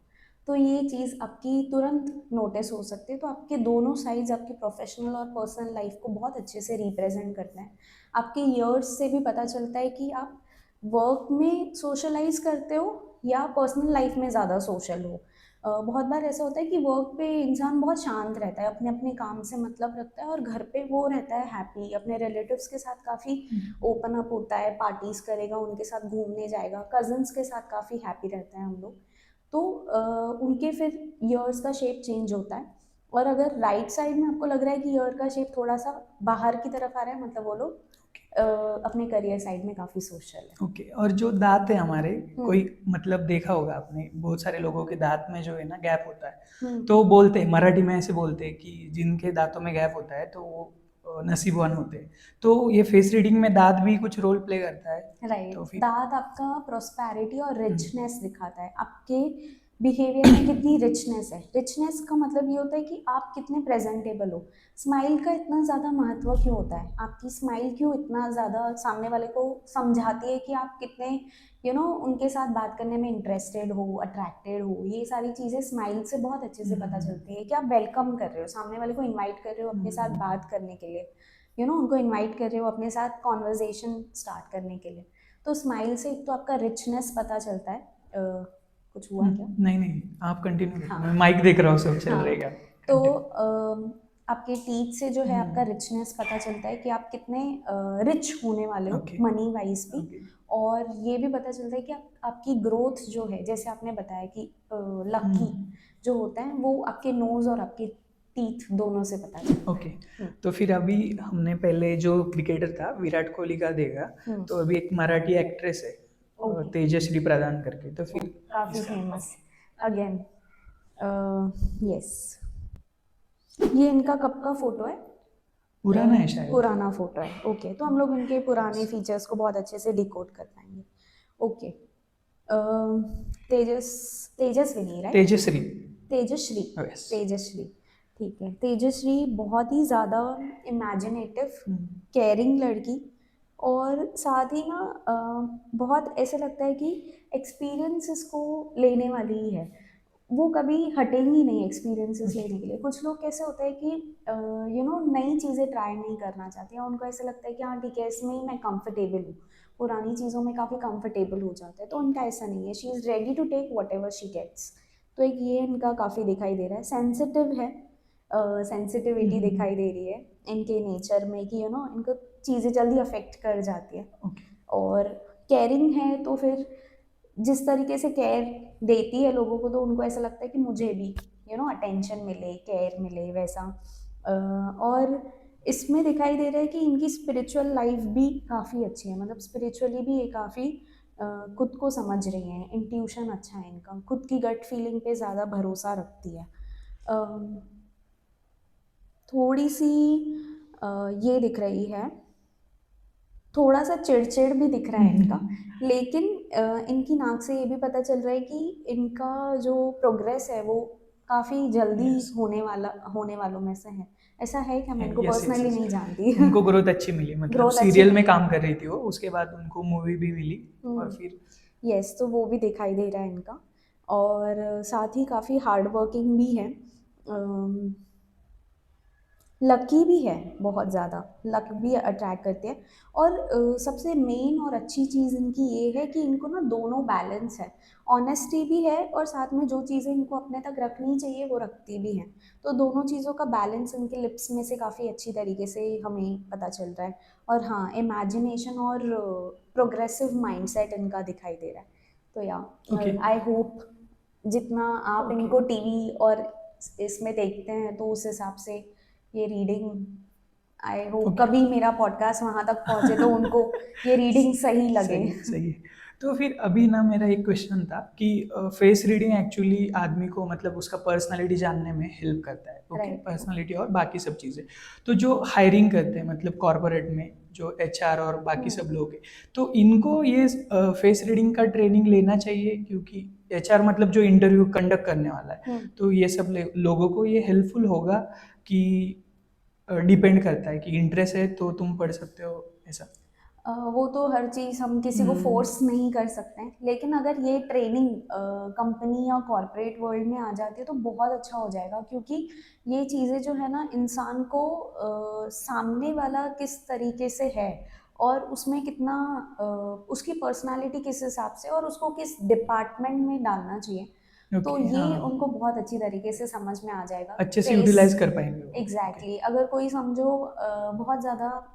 तो ये चीज़ आपकी तुरंत नोटिस हो सकती है। तो आपके दोनों साइड्स आपकी प्रोफेशनल और पर्सनल लाइफ को बहुत अच्छे से रिप्रेजेंट करते हैं। आपके ईयर्स से भी पता चलता है कि आप वर्क में सोशलाइज करते हो या पर्सनल लाइफ में ज़्यादा सोशल हो। बहुत बार ऐसा होता है कि वर्क पे इंसान बहुत शांत रहता है, अपने अपने काम से मतलब रखता है और घर पे वो रहता है हैप्पी, अपने रिलेटिव्स के साथ काफ़ी ओपन अप होता है, पार्टीज करेगा, उनके साथ घूमने जाएगा, कजन्स के साथ काफ़ी हैप्पी रहते हैं हम लोग। तो उनके फिर ईयर्स का शेप चेंज होता है। और अगर राइट साइड में आपको लग रहा है कि ईयर का शेप थोड़ा सा बाहर की तरफ आ रहा है, मतलब वो लोग अपने करियर साइड में काफ़ी सोशल है। ओके। और जो दांत है हमारे, कोई मतलब देखा होगा आपने, बहुत सारे लोगों के दांत में जो है ना गैप होता है, तो वो बोलते हैं, मराठी में ऐसे बोलते हैं कि जिनके दांतों में गैप होता है तो वो नसीबवान होते हैं। तो ये फेस रीडिंग में दांत भी कुछ रोल प्ले करता है। राइट, तो फिर दांत आपका प्रोस्पैरिटी और रिचनेस दिखाता है, आपके बिहेवियर में कितनी रिचनेस है। रिचनेस का मतलब ये होता है कि आप कितने प्रेजेंटेबल हो। स्माइल का इतना ज़्यादा महत्व क्यों होता है, आपकी स्माइल क्यों इतना ज़्यादा सामने वाले को समझाती है कि आप कितने उनके साथ बात करने में इंटरेस्टेड हो, अट्रैक्टेड हो। ये सारी चीज़ें स्माइल से बहुत अच्छे से पता चलती है कि आप वेलकम कर रहे हो, सामने वाले को इन्वाइट कर रहे हो अपने साथ बात करने के लिए, उनको इन्वाइट कर रहे हो अपने साथ कॉन्वर्जेशन स्टार्ट करने के लिए। तो स्माइल से एक तो आपका रिचनेस पता चलता है। कुछ हुआ क्या? नहीं नहीं, आप कंटिन्यू करो, हाँ मैं माइक देख रहा हूँ, सब चल हाँ। रहेगा। तो आपके टीथ से जो है आपका रिचनेस पता चलता है कि आप कितने रिच होने वाले हो, ओके मनी वाइज भी। ओके। और ये भी पता चलता है कि आपकी ग्रोथ जो है, जैसे आपने बताया कि लकी जो होता है वो आपके नोज और आपके टीथ दोनों से पता चलता ओके। है। तो फिर अभी हमने पहले जो क्रिकेटर था विराट कोहली का देखा, तो अभी एक मराठी एक्ट्रेस है ओके। तेजश्री प्रधान करके, तो फिर काफ़ी इसका फेमस अगेन। यस, ये इनका कब का फोटो है? पुराना है शायद। पुराना फोटो है। ओके, तो हम लोग इनके पुराने फीचर्स को बहुत अच्छे से डिकोड कर पाएंगे। Okay, Tejaswini right? Tejashree. Tejashree. Yes. Tejashree, ठीक है। तेजश्री बहुत ही ज़्यादा इमेजिनेटिव, केयरिंग लड़की, और साथ ही ना बहुत ऐसा लगता है कि एक्सपीरियंसेस को लेने वाली ही है। वो कभी हटेंगी नहीं एक्सपीरियंसेस लेने के लिए। कुछ लोग कैसे होता है कि नई चीज़ें ट्राई नहीं करना चाहते हैं, उनको ऐसा लगता है कि हाँ ठीक है, इसमें ही मैं कंफर्टेबल हूँ, पुरानी चीज़ों में काफ़ी कंफर्टेबल हो जाता है। तो उनका ऐसा नहीं है, she is ready to take whatever she gets. तो एक ये इनका काफ़ी दिखाई दे रहा है। सेंसिटिव है, सेंसिटिविटी दिखाई दे रही है इनके नेचर में कि इनको चीज़ें जल्दी अफेक्ट कर जाती है। और केयरिंग है, तो फिर जिस तरीके से केयर देती है लोगों को, तो उनको ऐसा लगता है कि मुझे भी अटेंशन मिले, केयर मिले, वैसा। और इसमें दिखाई दे रहा है कि इनकी स्पिरिचुअल लाइफ भी काफ़ी अच्छी है, मतलब स्पिरिचुअली भी ये काफ़ी खुद को समझ रही हैं, इंट्यूशन अच्छा है इनका, खुद की गट फीलिंग पे ज़्यादा भरोसा रखती है। थोड़ी सी ये दिख रही है, थोड़ा सा चिड़चिड़ भी दिख रहा है इनका। लेकिन इनकी नाक से ये भी पता चल रहा है कि इनका जो प्रोग्रेस है वो काफ़ी जल्दी होने वालों में से है। ऐसा है क्या? मैं इनको पर्सनली नहीं जानती। उनको ग्रोथ अच्छी मिली, मतलब ग्रोथ अच्छी सीरियल में मिली। काम कर रही थी वो, उसके बाद उनको मूवी भी मिली और फिर यस, तो वो भी दिखाई दे रहा है इनका। और साथ ही काफ़ी हार्ड वर्किंग भी है, लकी भी है, बहुत ज़्यादा लक भी अट्रैक्ट करते हैं। और सबसे मेन और अच्छी चीज़ इनकी ये है कि इनको ना दोनों बैलेंस है, ऑनेस्टी भी है और साथ में जो चीज़ें इनको अपने तक रखनी चाहिए वो रखती भी हैं। तो दोनों चीज़ों का बैलेंस इनके लिप्स में से काफ़ी अच्छी तरीके से हमें पता चल रहा है। और हाँ, इमेजिनेशन और प्रोग्रेसिव माइंडसेट इनका दिखाई दे रहा है। तो या आई होप जितना आप इनको टीवी और इसमें देखते हैं, तो उस हिसाब से ये रीडिंग, आई होप कभी मेरा पॉडकास्ट वहाँ तक पहुँचे तो उनको ये रीडिंग सही लगे। सही। तो फिर अभी ना मेरा एक क्वेश्चन था कि फेस रीडिंग एक्चुअली आदमी को मतलब उसका पर्सनालिटी जानने में हेल्प करता है, ओके, राइट। पर्सनालिटी और बाकी सब चीज़ें। तो जो हायरिंग करते हैं मतलब कॉर्पोरेट में जो एचआर और बाकी सब लोग हैं, तो इनको ये फेस रीडिंग का ट्रेनिंग लेना चाहिए, क्योंकि एचआर मतलब जो इंटरव्यू कंडक्ट करने वाला है, तो ये सब लोगों को ये हेल्पफुल होगा कि डिपेंड करता है कि इंटरेस्ट है तो तुम पढ़ सकते हो ऐसा। वो तो हर चीज़ हम किसी को फोर्स नहीं कर सकते हैं, लेकिन अगर ये ट्रेनिंग कंपनी या कॉरपोरेट वर्ल्ड में आ जाती है तो बहुत अच्छा हो जाएगा, क्योंकि ये चीज़ें जो है ना इंसान को सामने वाला किस तरीके से है और उसमें कितना उसकी पर्सनालिटी किस हिसाब से और उसको किस डिपार्टमेंट में डालना चाहिए, तो ओके, ये हाँ, उनको बहुत अच्छी तरीके से समझ में आ जाएगा। अच्छे से फेस, यूटिलाइज कर पाएंगे वो। एग्जैक्टली, अगर कोई समझो बहुत ज़्यादा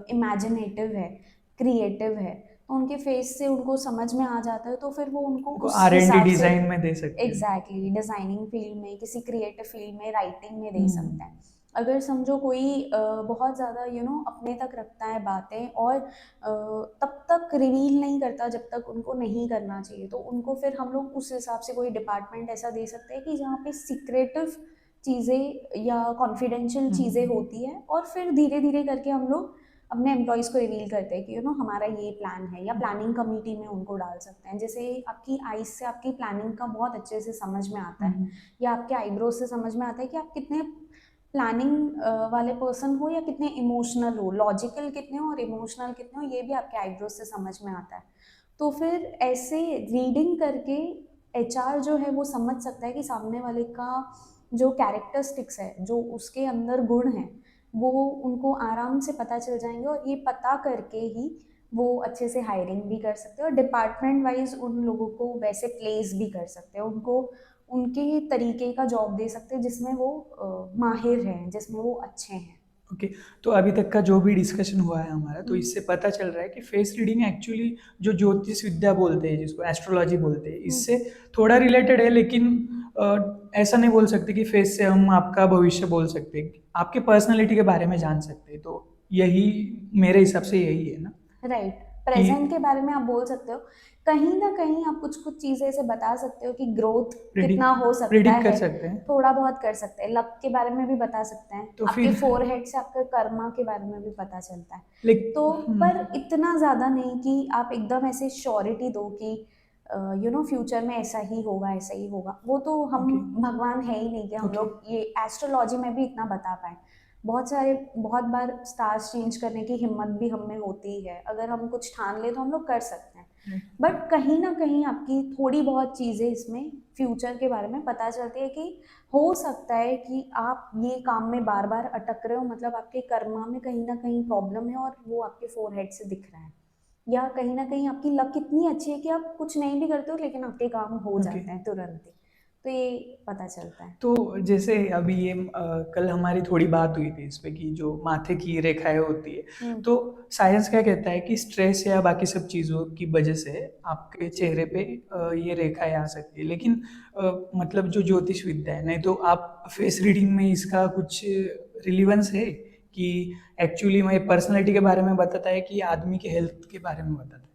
इमेजिनेटिव है, क्रिएटिव है, तो उनके फेस से उनको समझ में आ जाता है, तो फिर वो उनको उस R&D हिसाब से डिजाइन में दे सकते हैं। एग्जैक्टली डिजाइनिंग फील्ड में, किसी क्रिएटिव फील्ड में, राइटिंग में दे सकते हम्म, हैं। अगर समझो कोई बहुत ज़्यादा अपने तक रखता है बातें और तब तक रिवील नहीं करता जब तक उनको नहीं करना चाहिए, तो उनको फिर हम लोग उस हिसाब से कोई डिपार्टमेंट ऐसा दे सकते हैं कि जहाँ पे सीक्रेटिव चीज़ें या कॉन्फिडेंशियल चीज़ें होती है, और फिर धीरे धीरे करके हम लोग अपने एम्प्लॉयज़ को रिवील करते हैं कि हमारा ये प्लान है, या प्लानिंग कमेटी में उनको डाल सकते हैं। जैसे आपकी आईज से आपकी प्लानिंग का बहुत अच्छे से समझ में आता है, या आपके आईब्रोज से समझ में आता है कि आप कितने प्लानिंग वाले पर्सन हो या कितने इमोशनल हो, लॉजिकल कितने हो और इमोशनल कितने हो, ये भी आपके आईब्रोज से समझ में आता है। तो फिर ऐसे रीडिंग करके एचआर जो है वो समझ सकता है कि सामने वाले का जो कैरेक्टरिस्टिक्स है, जो उसके अंदर गुण हैं, वो उनको आराम से पता चल जाएंगे, और ये पता करके ही वो अच्छे से हायरिंग भी कर सकते हैं और डिपार्टमेंट वाइज उन लोगों को वैसे प्लेस भी कर सकते हैं, उनको उनके तरीके का जॉब दे सकते हैं जिसमें वो माहिर हैं, जिसमें वो अच्छे हैं। ओके। तो अभी तक का जो भी डिस्कशन हुआ है हमारा, तो इससे पता चल रहा है कि फेस रीडिंग एक्चुअली जो ज्योतिष विद्या बोलते हैं, जिसको एस्ट्रोलॉजी बोलते हैं, इससे थोड़ा रिलेटेड है, लेकिन ऐसा नहीं बोल सकते कि फेस से हम आपका भविष्य बोल सकते हैं, आपके पर्सनालिटी के बारे में जान सकते हैं। तो यही मेरे हिसाब से यही है ना राइट, कि प्रेजेंट के बारे में आप बोल सकते हो, कहीं ना कहीं आप कुछ कुछ चीज़ें ऐसे बता सकते हो कि ग्रोथ कितना हो सकता प्रिडिक्ट कर है, सकते हैं। थोड़ा बहुत कर सकते हैं, लक के बारे में भी बता सकते हैं, तो आपके फिर फोरहेड से आपके कर्मा के बारे में भी पता चलता है। लाइक तो पर इतना ज़्यादा नहीं कि आप एकदम ऐसे श्योरिटी दो कि फ्यूचर में ऐसा ही होगा, ऐसा ही होगा, वो तो हम भगवान है ही नहीं कि हम लोग ये एस्ट्रोलॉजी में भी इतना बता पाए। बहुत बार स्टार्स चेंज करने की हिम्मत भी हम में होती है, अगर हम कुछ ठान ले तो हम लोग कर सकते हैं, बट कहीं ना कहीं आपकी थोड़ी बहुत चीज़ें इसमें फ्यूचर के बारे में पता चलती है कि हो सकता है कि आप ये काम में बार बार अटक रहे हो, मतलब आपके कर्मा में कहीं ना कहीं प्रॉब्लम है और वो आपके फोरहेड से दिख रहा है, या कहीं ना कहीं आपकी लक इतनी अच्छी है कि आप कुछ नहीं भी करते हो लेकिन आपके काम हो जाते हैं तुरंत ही, तो ये पता चलता है। तो जैसे अभी ये कल हमारी थोड़ी बात हुई थी इस पे कि जो माथे की रेखाएं होती है, तो साइंस क्या कहता है कि स्ट्रेस या बाकी सब चीज़ों की वजह से आपके चेहरे पे ये रेखाएं आ सकती है, लेकिन मतलब जो ज्योतिष विद्या है, नहीं तो आप फेस रीडिंग में इसका कुछ रिलीवेंस है कि एक्चुअली मैं पर्सनैलिटी के बारे में बताता है कि आदमी के हेल्थ के बारे में बताता है?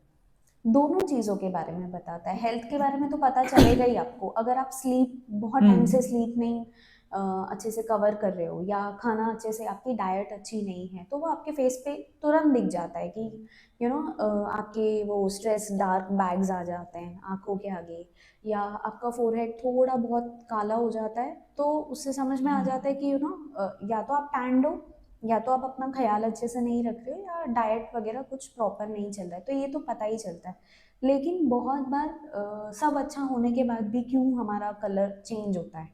दोनों चीज़ों के बारे में बताता है। हेल्थ के बारे में तो पता चलेगा ही आपको, अगर आप स्लीप बहुत टाइम से स्लीप नहीं अच्छे से कवर कर रहे हो, या खाना अच्छे से, आपकी डाइट अच्छी नहीं है, तो वो आपके फेस पे तुरंत दिख जाता है कि आपके वो स्ट्रेस डार्क बैग्स आ जाते हैं आंखों के आगे, या आपका फोरहेड थोड़ा बहुत काला हो जाता है, तो उससे समझ में आ जाता है कि या तो आप टैंड हो, या तो आप अपना ख्याल अच्छे से नहीं रख रहे हो, या डाइट वगैरह कुछ प्रॉपर नहीं चल रहा है, तो ये तो पता ही चलता है। लेकिन बहुत बार सब अच्छा होने के बाद भी क्यों हमारा कलर चेंज होता है,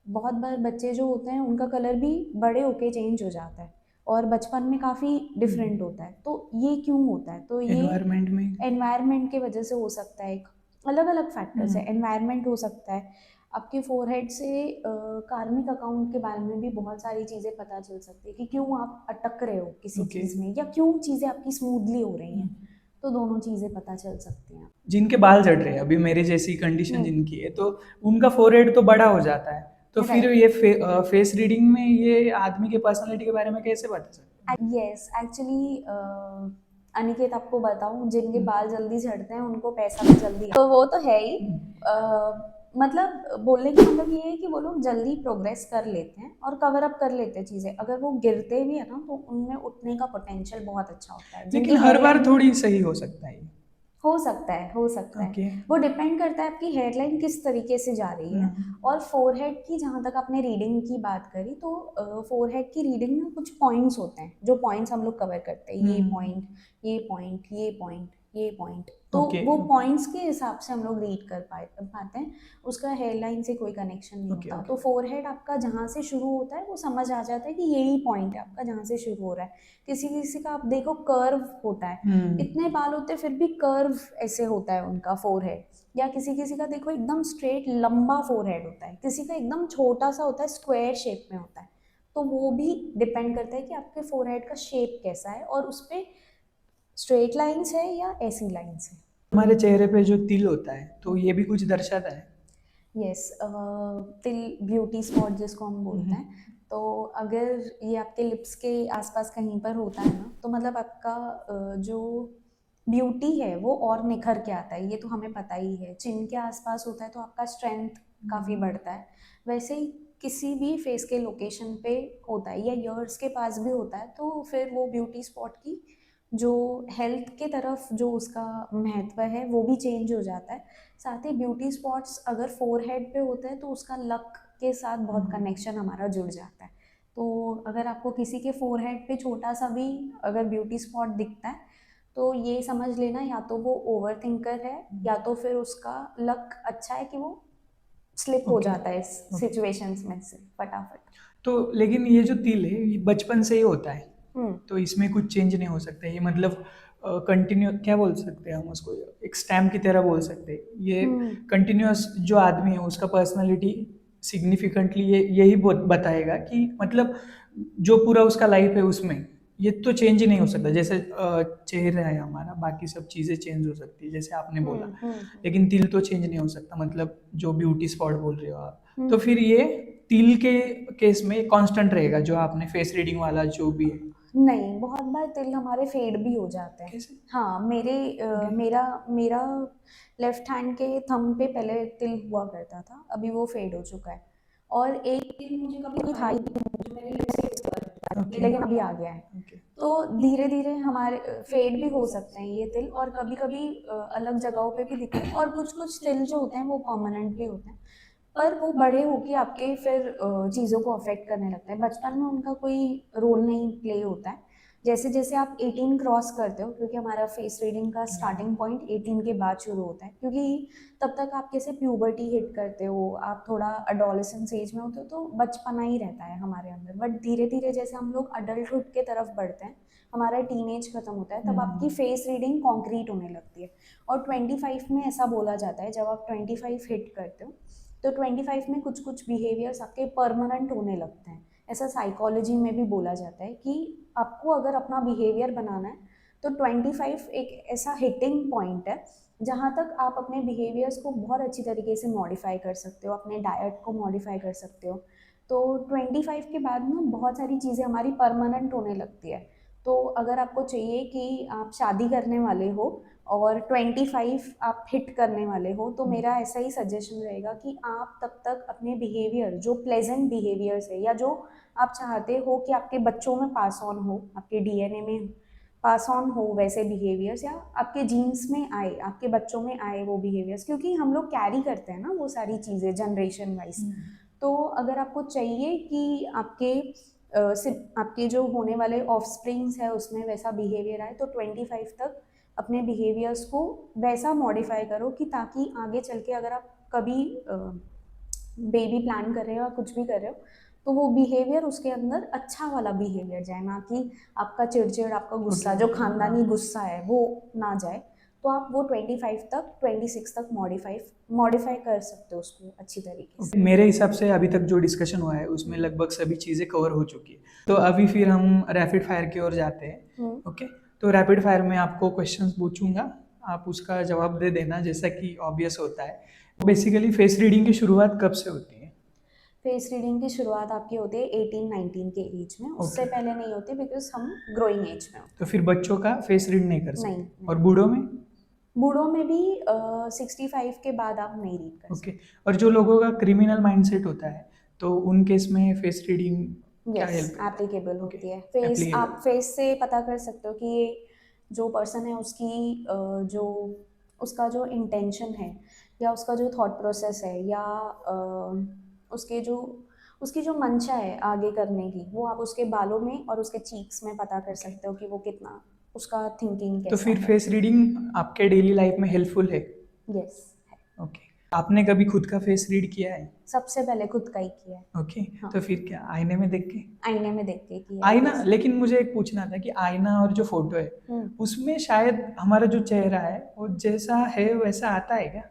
बहुत बार बच्चे जो होते हैं उनका कलर भी बड़े होके चेंज हो जाता है और बचपन में काफ़ी डिफरेंट होता है, तो ये क्यों होता है, तो ये एनवायरनमेंट में। एनवायरनमेंट की वजह से हो सकता है। अलग अलग फैक्टर्स है, एनवायरनमेंट हो सकता है, आपके फोरहेड से कार्मिक अकाउंट के बारे में भी बहुत सारी चीज़ें पता चल सकती है कि क्यों आप अटक रहे हो किसी चीज़ में, या क्यों चीज़ें आपकी स्मूथली हो रही हैं, तो दोनों चीज़ें पता चल सकती हैं। जिनके बाल झड़ रहे हैं, अभी मेरे जैसी कंडीशन जिनकी है, तो उनका फोरहेड तो बड़ा हो जाता है, तो फिर ये फेस रीडिंग में ये आदमी के पर्सनालिटी के बारे में कैसे बता सकते हैं? यस, एक्चुअली अनिकेत आपको बताऊं, जिनके बाल जल्दी झड़ते हैं उनको पैसा भी जल्दी, तो वो तो है ही। मतलब बोलने का मतलब ये है कि वो लोग जल्दी प्रोग्रेस कर लेते हैं और कवर अप कर लेते हैं चीज़ें। अगर वो गिरते भी है ना तो उनमें उठने का पोटेंशियल बहुत अच्छा होता है। लेकिन जिनकी हर बार hairline थोड़ी सही हो सकता है। हो सकता है, हो सकता ओके। है, वो डिपेंड करता है आपकी हेयरलाइन किस तरीके से जा रही है। और फोरहेड की जहाँ तक आपने रीडिंग की बात करी, तो फोरहेड की रीडिंग में कुछ पॉइंट्स होते हैं, जो पॉइंट्स हम लोग कवर करते हैं, ये पॉइंट, ये पॉइंट, ये पॉइंट, ये पॉइंट, तो ओके, वो ओके। पॉइंट्स के हिसाब से हम लोग रीड कर पाते हैं। उसका हेयरलाइन से कोई कनेक्शन नहीं ओके, होता। ओके। तो फोरहेड आपका जहाँ से शुरू होता है वो समझ आ जाता है कि यही पॉइंट है आपका जहाँ से शुरू हो रहा है। किसी किसी का आप देखो कर्व होता है, इतने बाल होते हैं फिर भी कर्व ऐसे होता है उनका फोरहेड। या किसी किसी का देखो एकदम स्ट्रेट लंबा फोरहेड होता है, किसी का एकदम छोटा सा होता है, स्क्वायर शेप में होता है। तो वो भी डिपेंड करता है कि आपके फोरहेड का शेप कैसा है और उस पर स्ट्रेट लाइंस है या ऐसी लाइंस है। हमारे चेहरे पे जो तिल होता है तो ये भी कुछ दर्शाता है। यस, तिल ब्यूटी स्पॉट जिसको हम बोलते हैं। तो अगर ये आपके लिप्स के आसपास कहीं पर होता है ना, तो मतलब आपका जो ब्यूटी है वो और निखर के आता है, ये तो हमें पता ही है। चिन के आसपास होता है तो आपका स्ट्रेंथ काफ़ी बढ़ता है। वैसे ही किसी भी फेस के लोकेशन पे होता है या ईयर्स के पास भी होता है, तो फिर वो ब्यूटी स्पॉट की जो हेल्थ के तरफ जो उसका महत्व है वो भी चेंज हो जाता है। साथ ही ब्यूटी स्पॉट्स अगर फोरहेड पे होते हैं तो उसका लक के साथ बहुत कनेक्शन हमारा जुड़ जाता है। तो अगर आपको किसी के फोरहेड पे छोटा सा भी अगर ब्यूटी स्पॉट दिखता है तो ये समझ लेना या तो वो ओवर थिंकर है या तो फिर उसका लक अच्छा है कि वो स्लिप हो ओके, जाता है इस ओके। सिचुएशंस में से फटाफट। तो लेकिन ये जो तिल है ये बचपन से ही होता है, हम्म तो इसमें कुछ चेंज नहीं हो सकता। ये मतलब कंटिन्यू क्या बोल सकते हैं हम उसको, एक स्टैम्प की तरह बोल सकते हैं। ये हम्म कंटिन्यूअस जो आदमी है उसका पर्सनालिटी सिग्निफिकेंटली ये यही बताएगा कि मतलब जो पूरा उसका लाइफ है उसमें ये तो चेंज ही नहीं हो सकता। जैसे चेहरा है हमारा, बाकी सब चीज़ें चेंज हो सकती है जैसे आपने बोला, लेकिन तिल तो चेंज नहीं हो सकता। मतलब जो ब्यूटी स्पॉट बोल रहे हो आप, तो फिर ये तिल के केस में कांस्टेंट रहेगा जो आपने फेस रीडिंग वाला जो भी है। नहीं, बहुत बार तिल हमारे फेड भी हो जाते हैं। कैसे? हाँ, ओके। मेरा मेरा लेफ्ट हैंड के थंब पे पहले तिल हुआ करता था, अभी वो फेड हो चुका है। और एक तिल मुझे कभी था ही नहीं, जो मेरे लिप्स के ऊपर था, ओके, लेकिन अभी आ गया है। ओके। तो धीरे धीरे हमारे फेड भी हो सकते हैं ये तिल, और कभी कभी अलग जगहों पे भी दिखते हैं। और कुछ कुछ तिल जो होते हैं वो परमानेंट भी होते हैं, पर वो बड़े होके आपके फिर चीज़ों को अफेक्ट करने लगता है। बचपन में उनका कोई रोल नहीं प्ले होता है। जैसे जैसे आप 18 क्रॉस करते हो, क्योंकि हमारा फेस रीडिंग का स्टार्टिंग पॉइंट 18 के बाद शुरू होता है, क्योंकि तब तक आप कैसे प्यूबर्टी हिट करते हो, आप थोड़ा अडोलेसेंस एज में होते हो, तो बचपना ही रहता है हमारे अंदर। बट धीरे धीरे जैसे हम लोग अडल्टहुड के तरफ बढ़ते हैं, हमारा टीनेज खत्म होता है, तब आपकी फेस रीडिंग कॉन्क्रीट होने लगती है। और 25 में ऐसा बोला जाता है, जब आप 25 हिट करते हो तो 25 में कुछ कुछ बिहेवियर्स आपके परमानेंट होने लगते हैं। ऐसा साइकोलॉजी में भी बोला जाता है कि आपको अगर अपना बिहेवियर बनाना है तो 25 एक ऐसा हिटिंग पॉइंट है जहाँ तक आप अपने बिहेवियर्स को बहुत अच्छी तरीके से मॉडिफाई कर सकते हो, अपने डाइट को मॉडिफाई कर सकते हो। तो 25 के बाद ना बहुत सारी चीज़ें हमारी परमानेंट होने लगती है। तो अगर आपको चाहिए कि आप शादी करने वाले हो और 25 आप हिट करने वाले हो, तो मेरा ऐसा ही सजेशन रहेगा कि आप तब तक अपने बिहेवियर, जो प्लेजेंट बिहेवियर्स है या जो आप चाहते हो कि आपके बच्चों में पास ऑन हो, आपके डीएनए में पास ऑन हो वैसे बिहेवियर्स, या आपके जीन्स में आए, आपके बच्चों में आए वो बिहेवियर्स, क्योंकि हम लोग कैरी करते हैं ना वो सारी चीज़ें जनरेशन वाइज। तो अगर आपको चाहिए कि आपके जो होने वाले ऑफ स्प्रिंग्स है उसमें वैसा बिहेवियर आए, तो 25 तक अपने बिहेवियर्स को वैसा मॉडिफाई करो कि ताकि आगे चल के अगर आप कभी बेबी प्लान कर रहे हो या कुछ भी कर रहे हो, तो वो बिहेवियर उसके अंदर अच्छा वाला बिहेवियर जाए, ना कि आपका चिड़चिड़, आपका गुस्सा, जो खानदानी गुस्सा है वो ना जाए। तो आप वो 25 तक, 26 तक मॉडिफाई कर सकते हो उसको अच्छी तरीके से। मेरे हिसाब से अभी तक जो डिस्कशन हुआ है उसमें लगभग सभी चीज़ें कवर हो चुकी है। तो अभी फिर हम रैपिड फायर की ओर जाते हैं। ओके, तो रैपिड फायर में आपको क्वेश्चंस पूछूंगा, आप उसका जवाब दे देना जैसा कि ऑब्वियस होता है। बेसिकली फेस रीडिंग की शुरुआत कब से होती है? फेस रीडिंग की शुरुआत आपकी होती है 18-19 के एज में, उससे Okay. पहले नहीं होती बिकॉज हम ग्रोइंग एज में होते तो फिर बच्चों का फेस रीड नहीं कर सकते? नहीं। और बूढ़ों में? हैं। बूढ़ों में भी 65 के बाद आप नहीं रीड कर ओके। और जो लोगों का क्रिमिनल माइंडसेट होता है तो उन केस में फेस रीडिंग सकते। क्या यस, हेल्प करता है? Applicable Okay. होती है। Face, Applicable. आप फेस से पता कर सकते हो कि ये जो पर्सन है उसकी जो उसका जो इंटेंशन है या उसका जो थॉट प्रोसेस है या उसकी जो मंशा है आगे करने की, वो आप उसके बालों में और उसके चीक्स में पता कर सकते हो कि वो कितना उसका थिंकिंग तो कैसा फिर है। फेस रीडिंग आपके डेली लाइफ में हेल्पफुल है? Yes, okay. आपने कभी खुद का फेस रीड किया है? सबसे पहले खुद का ही किया है। ओके। हाँ। तो फिर क्या आईने में देख के? आईने में देख के किया है। आईना, लेकिन मुझे एक पूछना था कि आईना और जो फोटो है उसमें शायद हमारा जो चेहरा है वो जैसा है वैसा आता है क्या?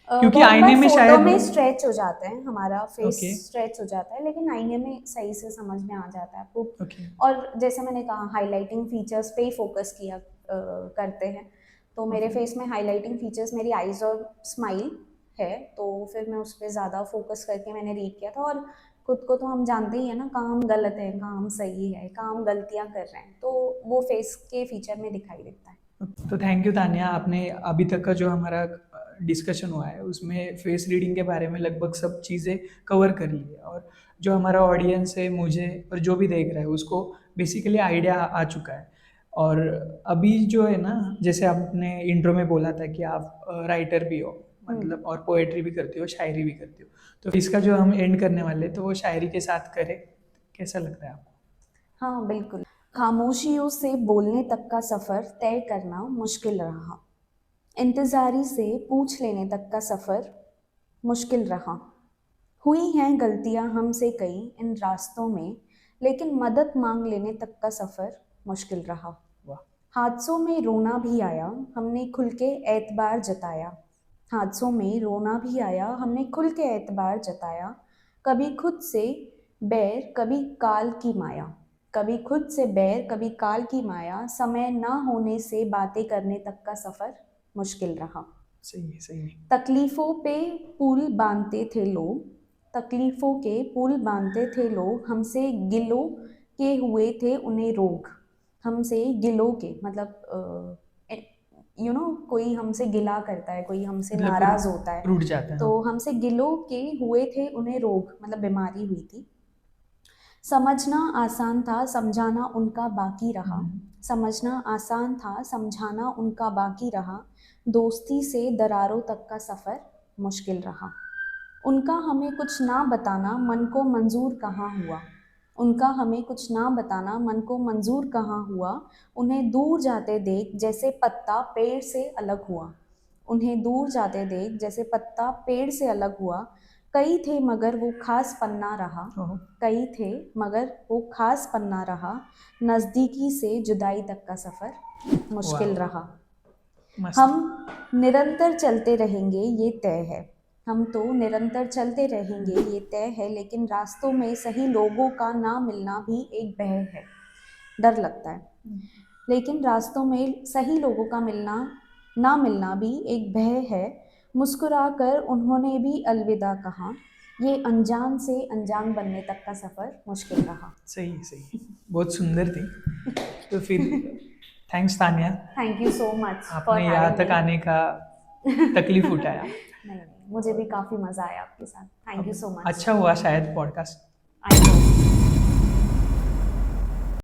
क्योंकि बहुत आईने बार में फोटो शायद में स्ट्रेच हो जाता है, हमारा फेस ओके। स्ट्रेच हो जाता है, लेकिन आईने में सही से समझ में आ जाता है आपको। ओके। और जैसे मैंने कहा, हाइलाइटिंग फीचर्स पे ही फोकस किया करते हैं, तो मेरे फेस में हाइलाइटिंग फीचर्स मेरी आईज और स्माइल है, तो फिर मैं उस पर ज़्यादा फोकस करके मैंने रीड किया था। और खुद को तो हम जानते ही है ना, कहाँ हम गलत है, कहाँ हम सही है, कहाँ हम गलतियाँ कर रहे हैं, तो वो फेस के फीचर में दिखाई देता है। तो थैंक यू तानिया, आपने अभी तक का जो हमारा डिस्कशन हुआ है उसमें फेस रीडिंग के बारे में लगभग सब चीज़ें कवर कर ली है, और जो हमारा ऑडियंस है, मुझे और जो भी देख रहा है उसको बेसिकली आइडिया आ चुका है। और अभी जो है ना, जैसे आपने इंट्रो में बोला था कि आप राइटर भी हो, मतलब और पोएट्री भी करती हो, शायरी भी करती हो, तो इसका जो हम एंड करने वाले तो वो शायरी के साथ करें, कैसा लग रहा है आपको? हाँ बिल्कुल। खामोशियों से बोलने तक का सफ़र तय करना मुश्किल रहा, इंतज़ारी से पूछ लेने तक का सफ़र मुश्किल रहा। हुई हैं गलतियां हमसे कई इन रास्तों में, लेकिन मदद मांग लेने तक का सफ़र मुश्किल रहा। वाह। हादसों में रोना भी आया, हमने खुल के एतबार जताया। हादसों में रोना भी आया, हमने खुल के एतबार जताया। कभी खुद से बैर, कभी काल की माया। कभी खुद से बैर, कभी काल की माया। समय ना होने से बातें करने तक का सफ़र मुश्किल रहा। सही है, सही है। तकलीफ़ों पे पुल बांधते थे लोग, तकलीफ़ों के पुल बांधते थे लोग। हमसे गिलों के हुए थे उन्हें रोग। हमसे गिलों के मतलब कोई हमसे गिला करता है, कोई हमसे मतलब नाराज़ होता है, रूठ जाता है। तो हमसे गिलों के हुए थे उन्हें रोग, मतलब बीमारी हुई थी। समझना आसान था, समझाना उनका बाकी रहा। समझना आसान था, समझाना उनका बाकी रहा। दोस्ती से दरारों तक का सफ़र मुश्किल रहा। उनका हमें कुछ ना बताना मन को मंजूर कहाँ हुआ। उनका हमें कुछ ना बताना मन को मंजूर कहाँ हुआ। उन्हें दूर जाते देख जैसे पत्ता पेड़ से अलग हुआ। उन्हें दूर जाते देख जैसे पत्ता पेड़ से अलग हुआ। कई थे मगर वो खास पन्ना रहा। ओहो। कई थे मगर वो खास पन्ना रहा। नज़दीकी से जुदाई तक का सफ़र मुश्किल वाह। रहा। मस्त। हम निरंतर चलते रहेंगे ये तय है। हम तो निरंतर चलते रहेंगे ये तय है, लेकिन रास्तों में सही लोगों का ना मिलना भी एक भय है। डर लगता है, लेकिन रास्तों में सही लोगों का ना मिलना भी एक भय है। मुस्कुराकर उन्होंने भी अलविदा कहा। ये अनजान से अनजान बनने तक का सफ़र मुश्किल रहा। सही सही, बहुत सुंदर थी। तो फिर thanks Tania, thank you so much for आपने यहाँ हैविंग तक आने का तकलीफ उठाया। नहीं, मुझे भी काफ़ी मज़ा आया आपके साथ। Thank you so much. अच्छा हुआ शायद पॉडकास्ट। I hope.